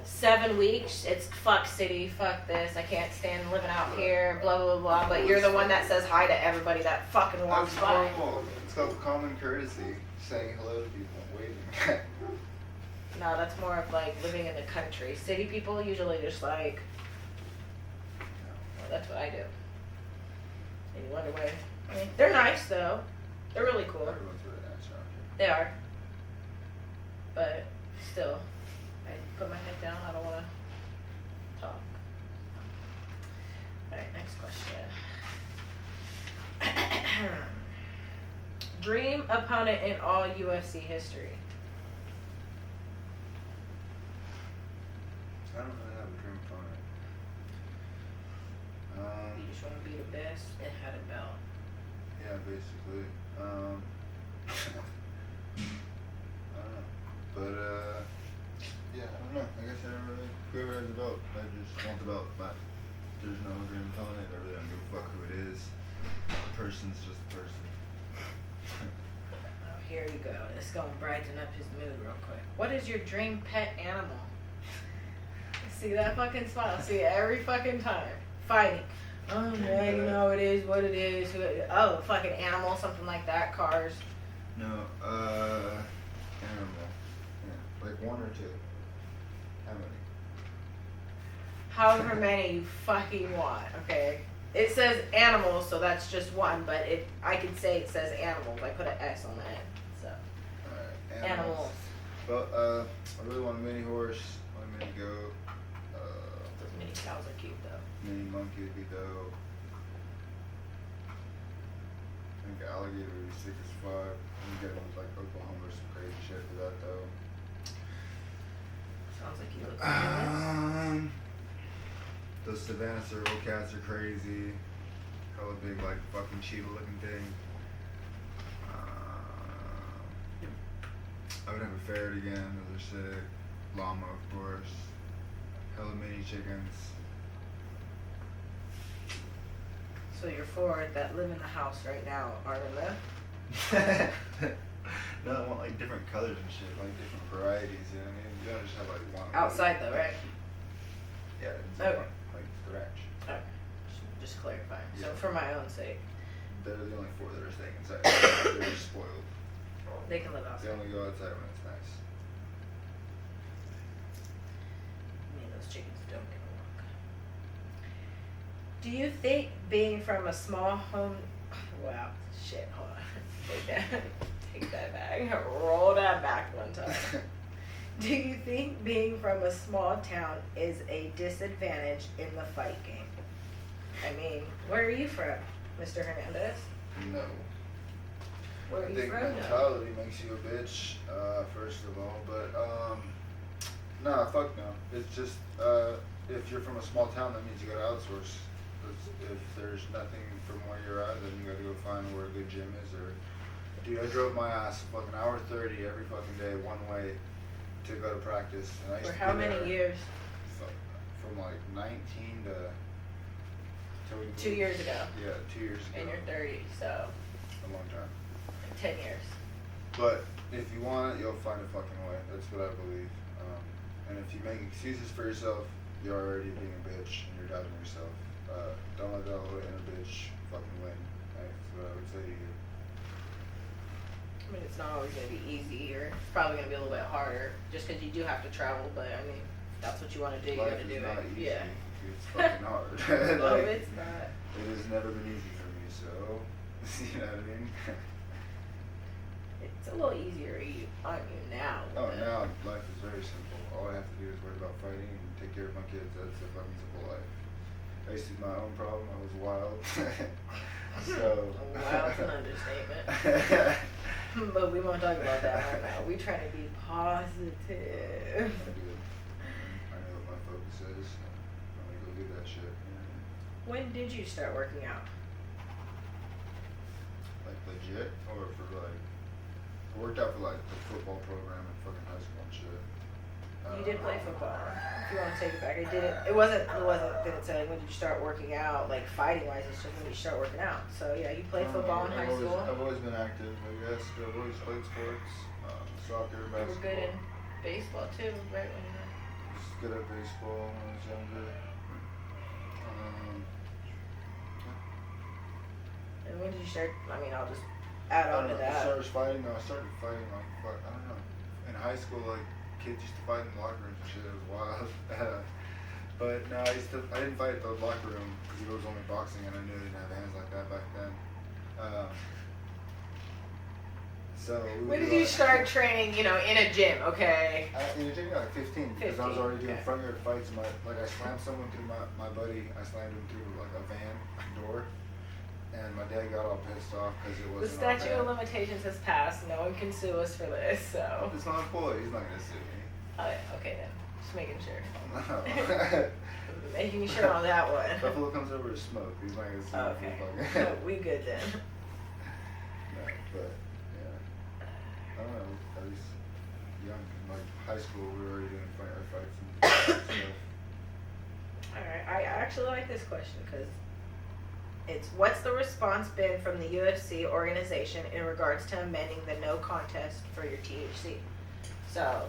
7 weeks, it's fuck city, fuck this, I can't stand living out here, blah, blah, blah, but you're the one that says hi to everybody that fucking walks That's by. normal. It's called common courtesy, saying hello to people and waving. No, that's more of like living in the country. City people usually just like, well, that's what I do. And you wonder why. I mean, they're nice though. They're really cool. Everyone's really nice around here. They are. But still, I put my head down. I don't want to talk. Alright, next question. Dream opponent in all UFC history. I don't really have a dream opponent. just want to be the best and had a belt. Yeah, basically. I don't know. But, yeah, I don't know. I guess I don't really, whoever has a belt, I just want the belt, but there's no agreement on it. I really don't give a fuck who it is. The person's just a person. Oh, here you go. It's going to brighten up his mood real quick. What is your dream pet animal? See that fucking smile? See it every fucking time. Fighting. Oh, yeah, you know, it is what it is. Oh, fucking animal, something like that. Cars. No, animal. Yeah, like one or two. How many? However many you fucking want, okay? It says animals, so that's just one, but I could say it says animals. I put an S on the end, so. Alright, Animals. Well, I really want a mini horse, want a mini goat. Those mini cows are cute, though. Mini monkey would be dope. I think alligator would be sick as fuck. I'm getting like Oklahoma or some crazy shit for that though. Sounds like you look like Those Savannah Circle cats are crazy. Hella big, like fucking cheetah looking thing. I would have a ferret again, those are sick. Llama, of course. Hella mini chickens. So your four that live in the house right now are in the... No, I want like different colors and shit, like different varieties, you know what I mean? You don't just have like one. Outside though, right? Yeah, it's Okay. like the ranch. Okay. Just clarifying. So Yeah. for my own sake, They're the only four that are staying inside. They're just spoiled. they can live They outside. only go outside when it's nice. I mean, those chickens don't get along. Do you think being from a small home... Wow, shit, hold on. Take that back. Roll that back one time. Do you think being from a small town is a disadvantage in the fight game? I mean, where are you from, Mr. Hernandez? No. Where are I you think from, though? mentality makes you a bitch, first of all. But, nah, fuck no. It's just, if you're from a small town, that means you gotta outsource. If there's nothing from where you're at, then you gotta go find where a good gym is. Or, dude, I drove my ass a fucking hour 30 every fucking day, one way, to go to practice. And I used For to how be many there years? From like 19 to... till we 2 moved. years ago. Yeah, 2 years ago. And you're 30, so A long time. 10 years. But if you want it, you'll find a fucking way. That's what I believe. And if you make excuses for yourself, you're already being a bitch and you're doubting yourself. Don't let that little inner bitch fucking win. That's what I would say to you. I mean, it's not always going to be easy, or it's probably going to be a little bit harder, just because you do have to travel, but I mean, if that's what you want to do, you got to do Life it. is not easy. Yeah. It's fucking hard. No, Like, it's not. it has never been easy for me, so, you know what I mean? It's a little easier on you now. Oh, but- now life is very simple. All I have to do is worry about fighting and take care of my kids. That's a fucking simple life. I used to be my own problem. I was wild. So. Wild's an understatement. But we won't talk about that right now. We trying to be positive. I know what my focus is. I'm gonna go do that shit. Yeah. When did you start working out? Like legit, or for like, I worked out for like the football program in fucking high school and shit. You did play football. If you want to take it back, I did it. It wasn't. Didn't say like when did you start working out, like fighting wise. It's just when you start working out. So yeah, you played football in high school. I've always been active, I guess. I've always played sports, soccer, You basketball. were good in baseball too, right? When you were... Was good at baseball when I was younger. And when did you start? I mean, I'll just add on to I that. started fighting like fuck. I don't know. In high school, like kids used to fight in the locker rooms and shit. It was wild. But no, I didn't fight at the locker room because it was only boxing, and I knew I didn't have hands like that back then. So When did you start training? You know, in a gym, okay? It took me like 15 because I was 15, already doing okay. front yard fights. Like I slammed someone through my buddy. I slammed him through like a van door, and my dad got all pissed off because it The wasn't. statute of limitations has passed. No one can sue us for this, so. It's not a employee. He's not gonna sue me. Oh, yeah, okay then. Just making sure. No. Making sure on that one. Buffalo comes over to smoke. He's not gonna see Okay. We good then. No, but yeah. I don't know. At least young, like high school, we were already doing fights and stuff. Alright, I actually like this question because it's what's the response been from the UFC organization in regards to amending the no contest for your THC? So,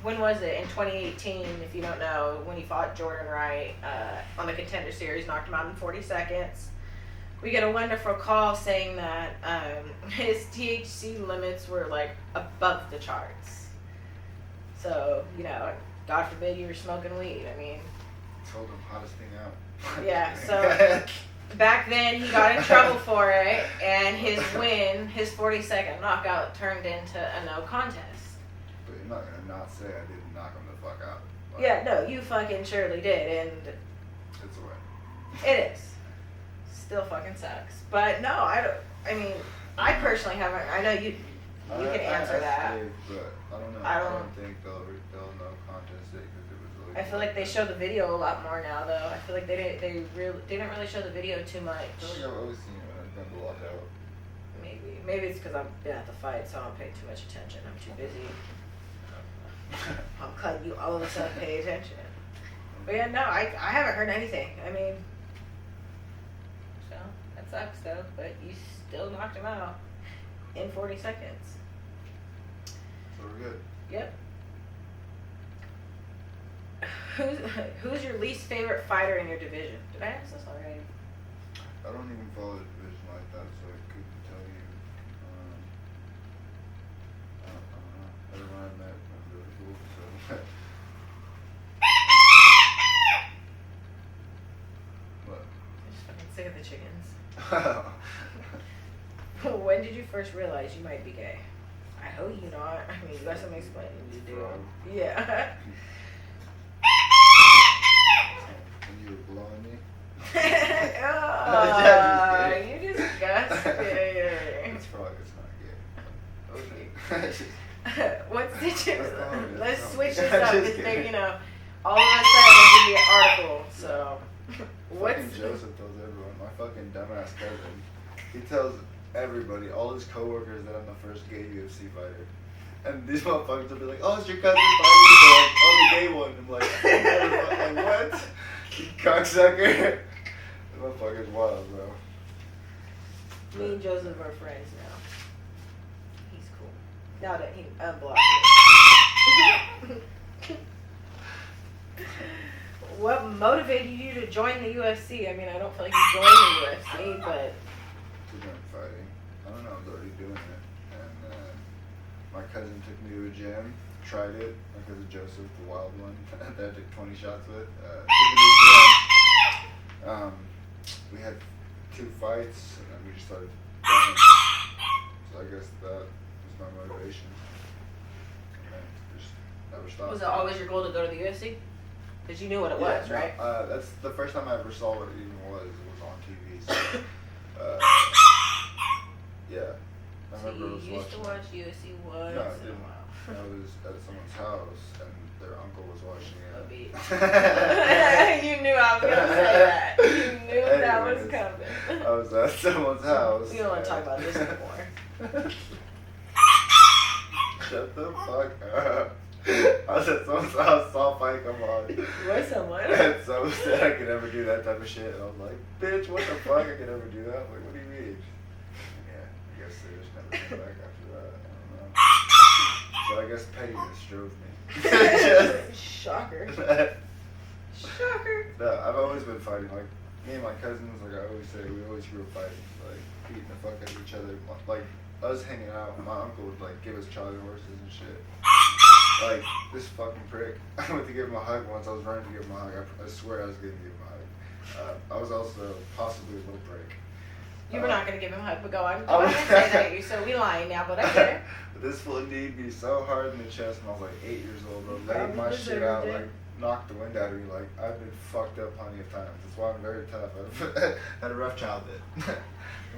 when was it? In 2018, if you don't know, when he fought Jordan Wright on the Contender Series, knocked him out in 40 seconds. We get a wonderful call saying that his THC limits were like above the charts. So, you know, God forbid you were smoking weed. I mean, Told him hottest thing out. yeah, so back then he got in trouble for it, and his win, his 40-second knockout, turned into a no contest. But you're not gonna not say I didn't knock him the fuck out. Like, Yeah, no, you fucking surely did, and it's a win. it is. Still fucking sucks. But no, I mean, I personally haven't, I know you can answer that. Dave, but I don't know. I I don't- don't think they'll no contest it because it was really. I feel like they show the video a lot more now, though. I feel like they didn't really show the video too much. I feel like I've always seen it when I've been to lockout. Maybe it's because I've been at the fight, so I don't pay too much attention. I'm too busy. I'm glad you all of a sudden pay attention. But yeah, no, I haven't heard anything. I mean, so that sucks though. But you still knocked him out in 40 seconds. So we're good. Yep. Who's your least favorite fighter in your division? Did I ask this already? I don't even follow the division like that, so I couldn't tell you. I don't know. Everyone I met was really cool, so. What? I'm just fucking sick of the chickens. When did you first realize you might be gay? I hope you not. I mean, you got some explaining to do. Frog. Yeah. And you were blowing me? Oh, you disgusting. It's frog, it's not gay. Okay. What's the chicken? fine, Let's that's switch fine. this up. Just It's kidding. big, you know. All of a sudden, there's gonna be an article. So, what's Fucking Joseph tells everyone, my fucking dumbass cousin, he tells everybody, all his coworkers, that I'm the first gay UFC fighter. And these motherfuckers will be like, oh, it's your cousin fighting, so like, oh, the gay one. I'm like, oh, motherfucker, what? You cocksucker. The motherfucker's wild, bro. Me and Joseph are friends now. He's cool. Now that he unblocked me. What motivated you to join the UFC? I mean, I don't feel like you joined the UFC, but To join fighting. I don't know, I was already doing it. And my cousin took me to a gym, tried it. My cousin Joseph, the wild one, that I took 20 shots with. Took me to the gym. We had 2 fights, and then we just started going. So I guess that was my motivation. And then just never stopped. was it always your goal to go to the UFC? Because you knew what it was, no, right? That's the first time I ever saw what it even was. It was on TV. So, yeah. I So remember you used to watch UFC once No, I in a didn't. while. I was at someone's house, and their uncle was watching A it. beat. You knew I was gonna say that. You knew that was Anyways, coming. I was at someone's house. We don't want to talk about this anymore. Shut the fuck up. I was at someone's house, saw a fight come on. With someone. And someone said I could never do that type of shit. And I was like, bitch, what the fuck? I could never do that? I'm like, what do you mean? Yeah, I guess they just never came back after that. I don't know. So I guess pettiness drove me. Shocker. Shocker. No, I've always been fighting. Like, me and my cousins, like I always say, we always grew up fighting. Like, beating the fuck out of each other. Like, us hanging out, my uncle would, like, give us Charlie horses and shit. Like, this fucking prick. I went to give him a hug once. I was running to give him a hug. I swear I was going to give him a hug. I was also possibly a little prick. You were not going to give him a hug, but go on. I Go was- ahead and say that. You're so we lying now, but I get it. But this fool kneed me so hard in the chest when I was like 8 years old, bro. Probably Laid my shit deserved out, it. like, knocked the wind out of me. Like, I've been fucked up plenty of times. That's why I'm very tough. I've had a rough childhood.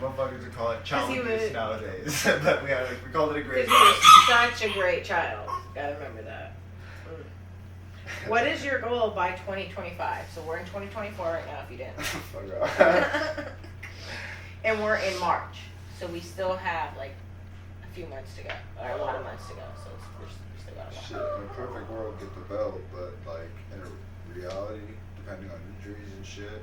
Motherfuckers would call it child you abuse would- nowadays. But we called it a great Because you were such a great child. Gotta remember that. What is your goal by 2025? So we're in 2024 right now, if you didn't. Fuck off. And we're in March, so we still have like a few months to go, or a lot of months to go. So we're still got a lot. Shit, in a perfect world, get the belt, but like in a reality, depending on injuries and shit,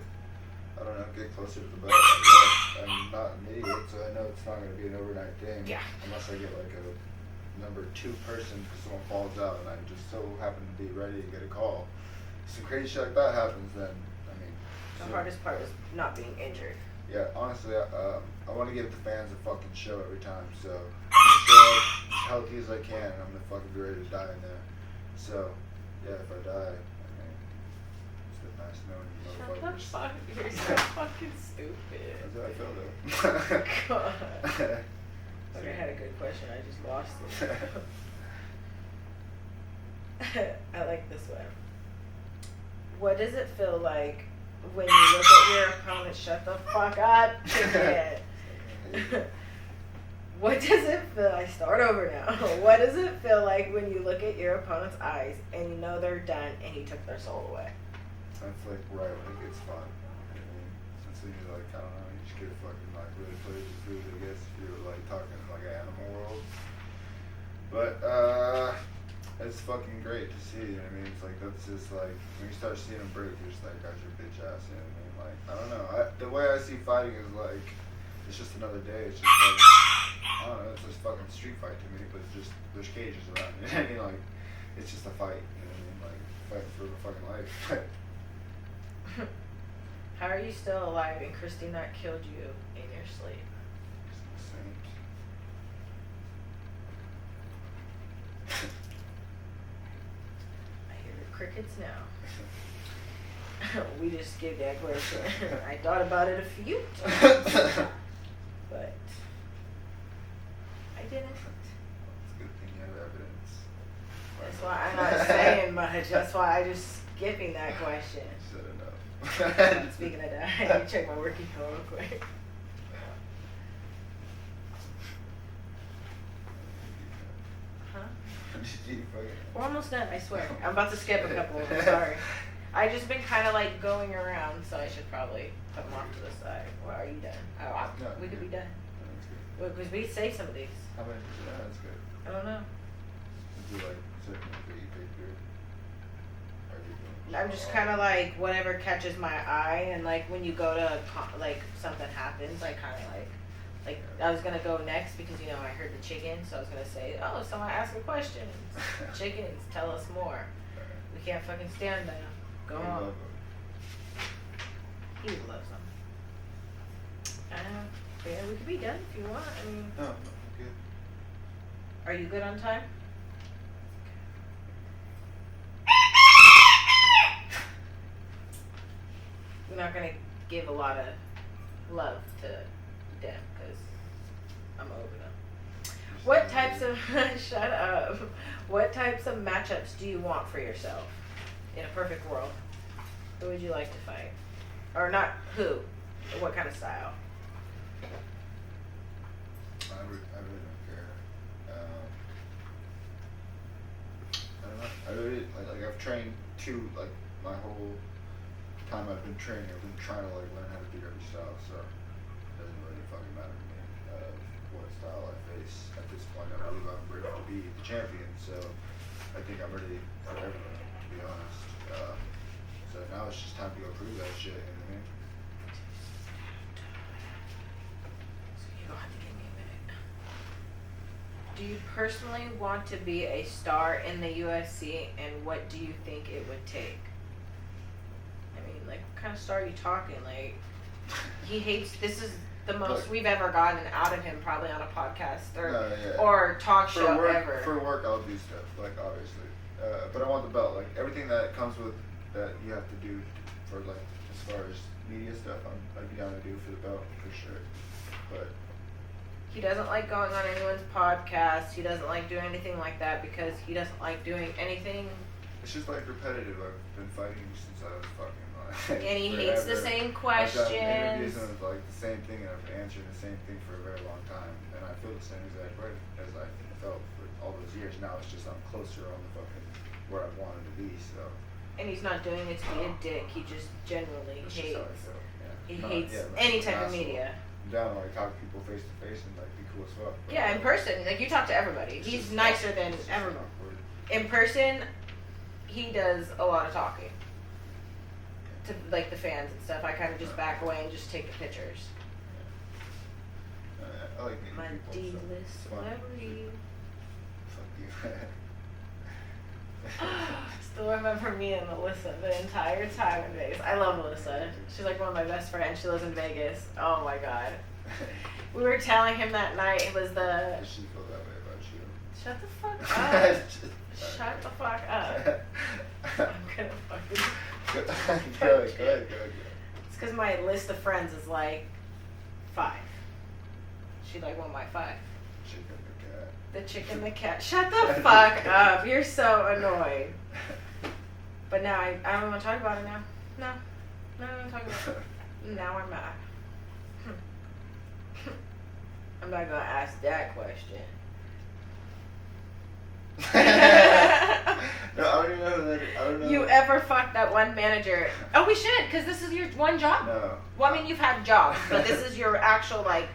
I don't know, get closer to the belt. I I'm not an idiot, so I know it's not gonna be an overnight thing. Yeah. Unless I get like a number 2 person because someone falls out and I just so happen to be ready to get a call. Some crazy shit like that happens, then I mean. The hardest part is not being injured. Yeah, honestly, I want to give the fans a fucking show every time, so I'm gonna show up as healthy as I can, and I'm gonna fucking be ready to die in there. So, yeah, if I die, I mean, it's been nice knowing you motherfuckers. Shut the fuck, you're so fucking stupid. That's how I feel though. God. Like I had a good question, I just lost it. I like this one. What does it feel like when you look at your opponent? Shut the fuck up, chicken. What does it feel? I start over now. What does it feel like when you look at your opponent's eyes and you know they're done and you took their soul away? That's like right when it gets fun. I mean, that's when you're like, I don't know, you just get fucking like really play with your food, I guess, if you're like talking like an animal world. But it's fucking great to see, you know what I mean? It's like, that's just like, when you start seeing them break, you're just like, that's your bitch ass, you know what I mean? Like, I don't know, the way I see fighting is like, it's just another day, it's just like, I don't know, it's just fucking street fight to me, but it's just, there's cages around, you know what I mean? Like, it's just a fight, you know what I mean? Like, fight for the fucking life. How are you still alive and Christy not killed you in your sleep? I hear the crickets now. We just gave that question. I thought about it a few times, but I didn't. It's a good thing you have evidence. That's why I'm not saying much. That's why I just skipping that question. Said enough. Speaking of that, I need to check my work email real quick. Huh? We're almost done, I swear. I'm about to skip a couple of them, sorry. I just been kind of like going around, so I should probably put them off to the side. Well, are you done? Oh, No, we could be done. That's good. Well, because we saved some of these. How many? Yeah, that's good. I don't know. Do you like certain ones that you pick through? Or do you do I'm just kind of like whatever catches my eye, and like when you go to like something happens, I kind of like I was gonna go next because you know I heard the chicken, so I was gonna say, oh, someone ask a question. Chickens, tell us more. We can't fucking stand them. Go I on. love He loves them. Yeah, we could be done if you want. I mean, them. No, good. are you good on time? We're not gonna give a lot of love to them because I'm over them. What types of shut up? What types of matchups do you want for yourself in a perfect world? Who would you like to fight, or not? Who? What kind of style? I really don't care. I don't know. I really like I've trained like my whole time I've been training. I've been trying to like learn how to do every style, so it doesn't really fucking matter to me what style I face. At this point, I believe I'm ready to be the champion, so I think I'm ready for everything, to be honest. So now it's just time to go prove that shit, you know what I mean? You don't have to give me a minute. Do you personally want to be a star in the UFC, and what do you think it would take? I mean, like, what kind of star are you talking? Like, he hates. This is the most Look. we've ever gotten out of him, probably on a podcast or No, yeah. or talk show For work, ever. for work, I'll do stuff, like, obviously. But I want the belt, like, everything that comes with that you have to do for, like, as far as media stuff, I'd be down to do for the belt, for sure. But He doesn't like going on anyone's podcast. He doesn't like doing anything like that because he doesn't like doing anything. it's just, like, repetitive. I've been fighting since I was fucking, like, And he hates the forever. same I've questions. done interviews and it's like the same thing, and I've been answering the same thing for a very long time. And I feel the same exact way as I felt for all those years. Now it's just I'm closer on the fucking where I wanted to be. So. And he's not doing it to be a dick. He just generally That's hates. just how I feel. Yeah. He Not- hates yeah, any like an type of asshole. media. I'm down to like talk to people face to face and like be cool as fuck. But, Yeah, in person, like you talk to everybody. it's He's just nicer awkward. than It's just everyone. awkward. In person, he does a lot of talking to like the fans and stuff. I kind of just back away and just take the pictures. I like meeting My people. D-list so it's fun. celebrity. Fuck you. Still remember me and Melissa the entire time in Vegas. I love Melissa. She's like one of my best friends. She lives in Vegas. Oh my god. We were telling him that night it was the. Does she feel that way about you? Shut the fuck up. Shut the fuck up. I'm gonna fucking. Go ahead. It's because my list of friends is like 5. She's like one of my 5. Chicken the cat. The chicken, the cat. Shut the fuck up. You're so annoying. But now I don't want to talk about it now. No. I don't want to talk about it. Now I'm mad. I'm not going to ask that question. No, I don't even know who that is. I don't know. You ever fucked that one manager? Oh, we should, because this is your one job. No. Well, I mean, you've had jobs, but this is your actual, like,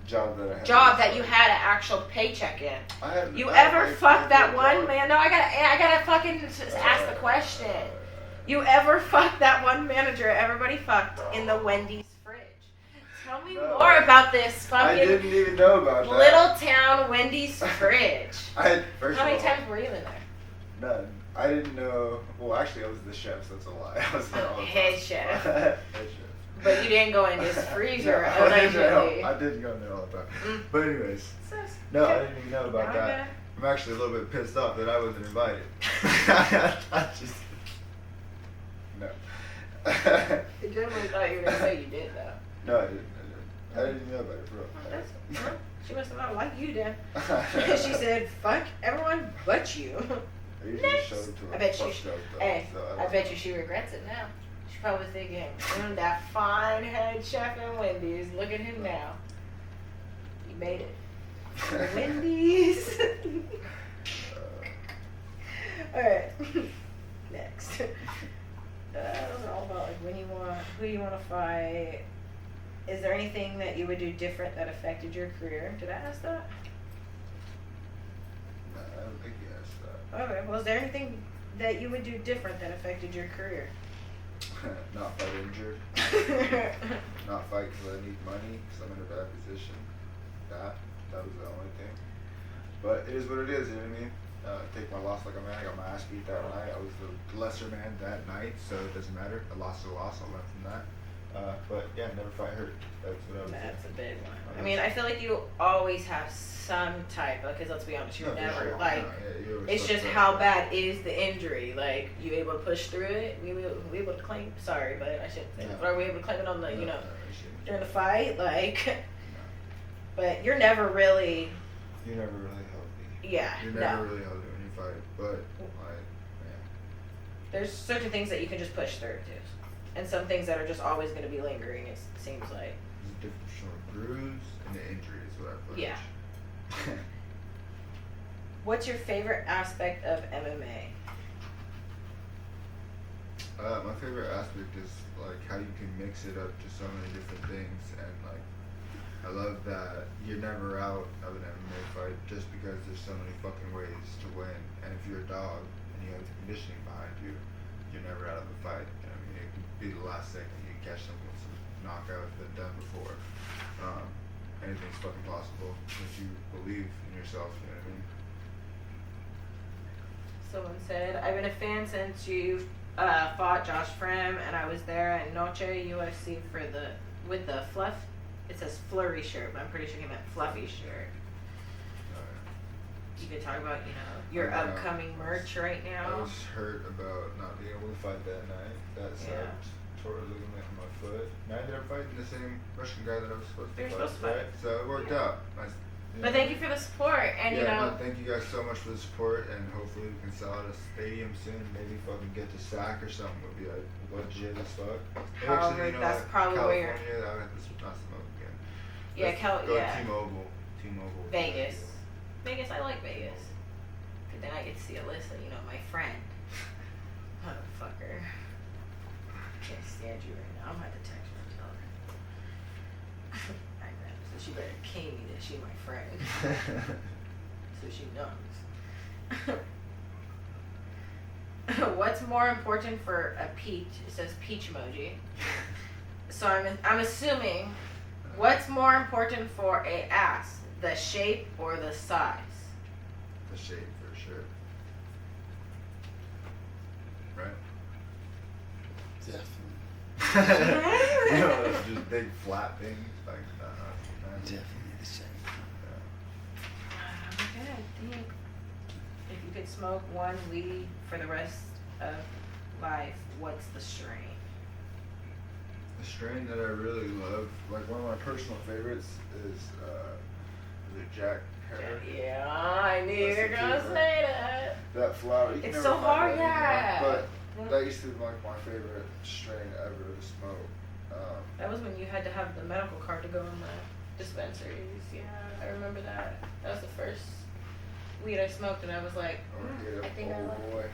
Job that I had. job that you had an actual paycheck in. You I ever fucked that one man? No, I gotta fucking just ask the question. You ever fucked that one manager everybody fucked in the Wendy's fridge? Tell me No. more about this I fucking didn't even know about that. little town Wendy's fridge. First How many of all, times were you in there? None. I didn't know. Well, actually, I was the chef, so that's a lie. I was there all the time. Head chef. Head chef. But you didn't go in his freezer, No, allegedly. I didn't go in there all the time. Mm. But anyways, no, I didn't even know about that. I'm actually a little bit pissed off that I wasn't invited. I just no. I generally thought you were gonna say you did though. No, I didn't. I didn't even know about it, bro. Well, she must have not liked you then. She said, "Fuck everyone but you." I usually Next. show it to her. I bet fucked she. up, though, Hey, so I bet you she regrets it now. She's probably thinking, that fine head chef in Wendy's. Look at him now. He made it. Wendy's. All right. Next. Those are all about like who you want to fight. Is there anything that you would do different that affected your career? Did I ask that? No, I don't think you asked that. Okay. Well, is there anything that you would do different that affected your career? Not fight injured. Not fight because I need money because I'm in a bad position. That was the only thing. But it is what it is, you know what I mean? Take my loss like a man. I got my ass beat that night. I was the lesser man that night, so it doesn't matter. A loss is a loss. I learned from that. But yeah, never fight hurt. That's what I would That's a say. big one. I mean, I feel like you always have some type of, because let's be honest, you're No, for never, sure. like, No, yeah, you're always it's just fucked how up. bad is the injury. Like, you able to push through it? We able to claim, sorry, but I shouldn't say that. No. Are we able to claim it on the, No, you know, I shouldn't. during the fight? Like, No. but you're never really, You're never really healthy. yeah, You're no. never really healthy when you fight, but like, yeah. There's certain things that you can just push through, too. And some things that are just always going to be lingering, it seems like. There's a difference between a bruise and an injury is what I put. Yeah. What's your favorite aspect of MMA? My favorite aspect is like how you can mix it up to so many different things, and like I love that you're never out of an MMA fight just because there's so many fucking ways to win. And if you're a dog and you have the conditioning behind you, you're never out of the fight. You know what I mean? It could be the last second you can catch someone with some knockout that's been done before. Anything's fucking possible if you believe in yourself. You know what I mean? Someone said, I've been a fan since you fought Josh Frim, and I was there at Noche UFC with the fluff. It says flurry shirt, but I'm pretty sure he meant fluffy shirt. You could talk about, your upcoming merch right I now. was hurt about not being able to fight that night. That sucked. Tore a ligament in my foot. And I ended up fighting the same Russian guy that I was supposed to You're fight. supposed to fight. Right? So it worked out. Nice. But thank you for the support, and No, thank you guys so much for the support, and hopefully we can sell out a stadium soon. Maybe fucking get to SAC or something would be like legit as fuck. However, that's probably where California, I would have to not smoke again. Yeah, Let's go yeah. T-Mobile. Vegas. Vegas, I like Vegas. But then I get to see Alyssa, you know, my friend. Motherfucker. Can't stand you right now. I'm gonna have to text her and tell her. I know. So she better king me that she my friend. So she knows. What's more important for a peach? It says peach emoji. So I'm assuming, what's more important for a ass? The shape or the size? The shape for sure. Right? Definitely. You know, those just big flat things. Like, Definitely the same. Okay, I think if you could smoke one weed for the rest of life, what's the strain? The strain that I really love, like one of my personal favorites is the Jack Herer. Yeah, I knew you were That's the gonna key, say that. That flower. You can It's never so find hard, that anymore, yeah. But that used to be like my favorite strain ever to smoke. That was when you had to have the medical card to go in the dispensaries. Yeah, I remember that. That was the first weed I smoked, and I was like, I think I like boy.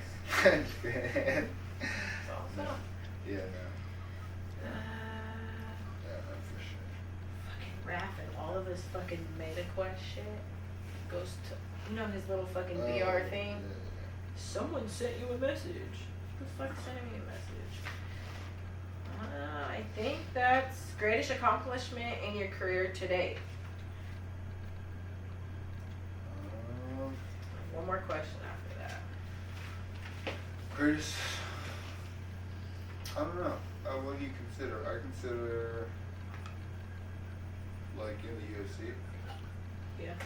this. It's awesome. Yeah, no. Yeah, no, for sure. Fucking Raph and all of his fucking MetaQuest shit goes to, you know, his little fucking VR thing. Yeah. Someone sent you a message. Who the fuck sent me a message? I think that's greatest accomplishment in your career to date. One more question after that. Greatest. I don't know. What do you consider? I consider like in the UFC. Yeah.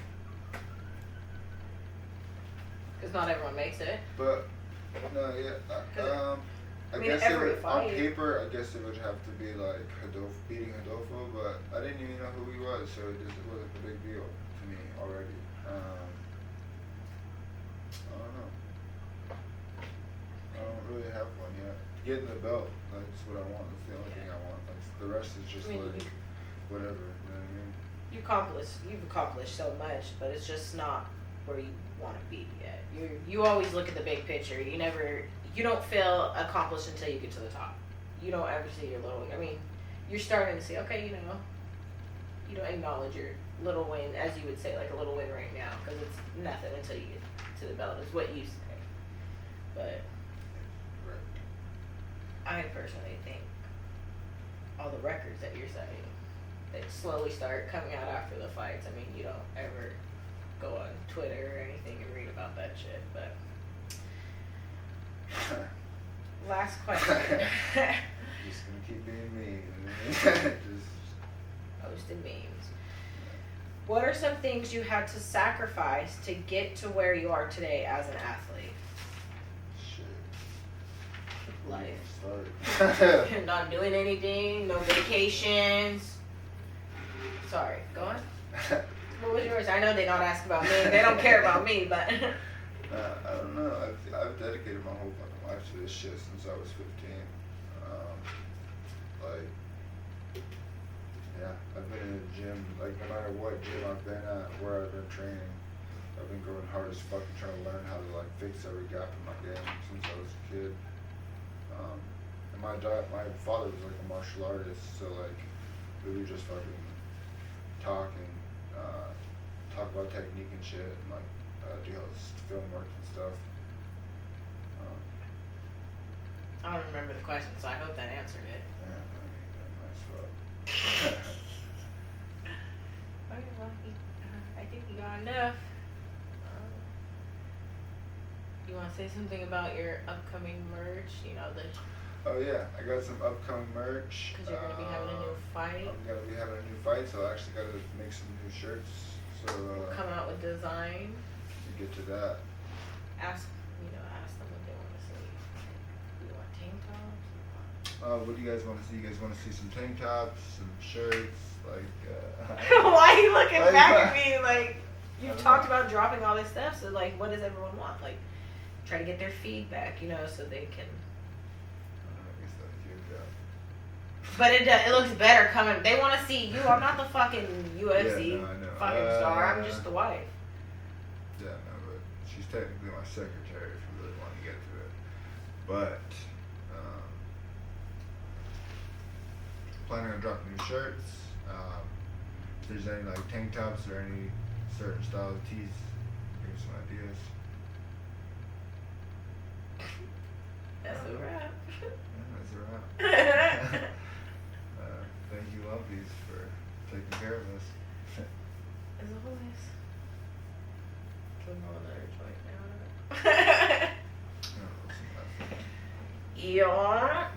Because not everyone makes it. But no, yeah. I mean, guess every it would, on fight. paper, I guess it would have to be like beating Rodolfo, but I didn't even know who he was, so it wasn't a big deal to me already. I don't know. I don't really have one yet. Getting the belt, that's what I want. That's the only thing I want. Like, the rest is just like whatever. You know what I mean? You've accomplished so much, but it's just not where you want to be yet. You always look at the big picture. You don't feel accomplished until you get to the top. You don't ever see your little. I mean, you're starting to see. Okay, you don't acknowledge your little win, as you would say, like a little win right now, because it's nothing until you get to the belt. Is what you say. But I personally think all the records that you're setting, they slowly start coming out after the fights. I mean, you don't ever go on Twitter or anything and read about that shit, but last question. Just gonna keep being me. Just Posting memes. What are some things you had to sacrifice to get to where you are today as an athlete? shit. Life. Start. Not doing anything, no vacations. Sorry, go on. What was yours? I know they don't ask about me. They don't care about me, but I don't know. I've dedicated my whole fucking life to this shit since I was 15. Yeah, I've been in the gym, like no matter what gym I've been at, where I've been training, I've been going hard as fuck and trying to learn how to like fix every gap in my game since I was a kid. And my father was like a martial artist, so like we would just fucking talk about technique and shit, and like do all this film work and stuff. I don't remember the question, so I hope that answered it. Yeah, nice fuck. Okay, well, I think you got enough. You want to say something about your upcoming merch? Oh yeah, I got some upcoming merch. Because you're going to be having a new fight. I'm gonna be having a new fight, so I actually gotta make some new shirts. So Come out with design. to get to that. Ask them what they want to see. You want tank tops? What do you guys want to see? You guys want to see some tank tops, some shirts, like? Why are you looking Like, back at me like I you've don't talked know. about dropping all this stuff? So like, what does everyone want? Like, try to get their feedback, so they can. I guess that's your job. But it looks better coming. They want to see you. I'm not the fucking UFC Yeah, no, I know. fucking star. I'm just the wife. Yeah, no, but she she's technically my secretary if you really want to get to it. But planning on dropping new shirts. If there's any like tank tops or any certain style of tees, give me some ideas. That's a wrap. Yeah, that's a wrap. Thank you, Lumpies, for taking care of us. As always. Can we roll another joint now? Yeah, listen, that's- Yeah.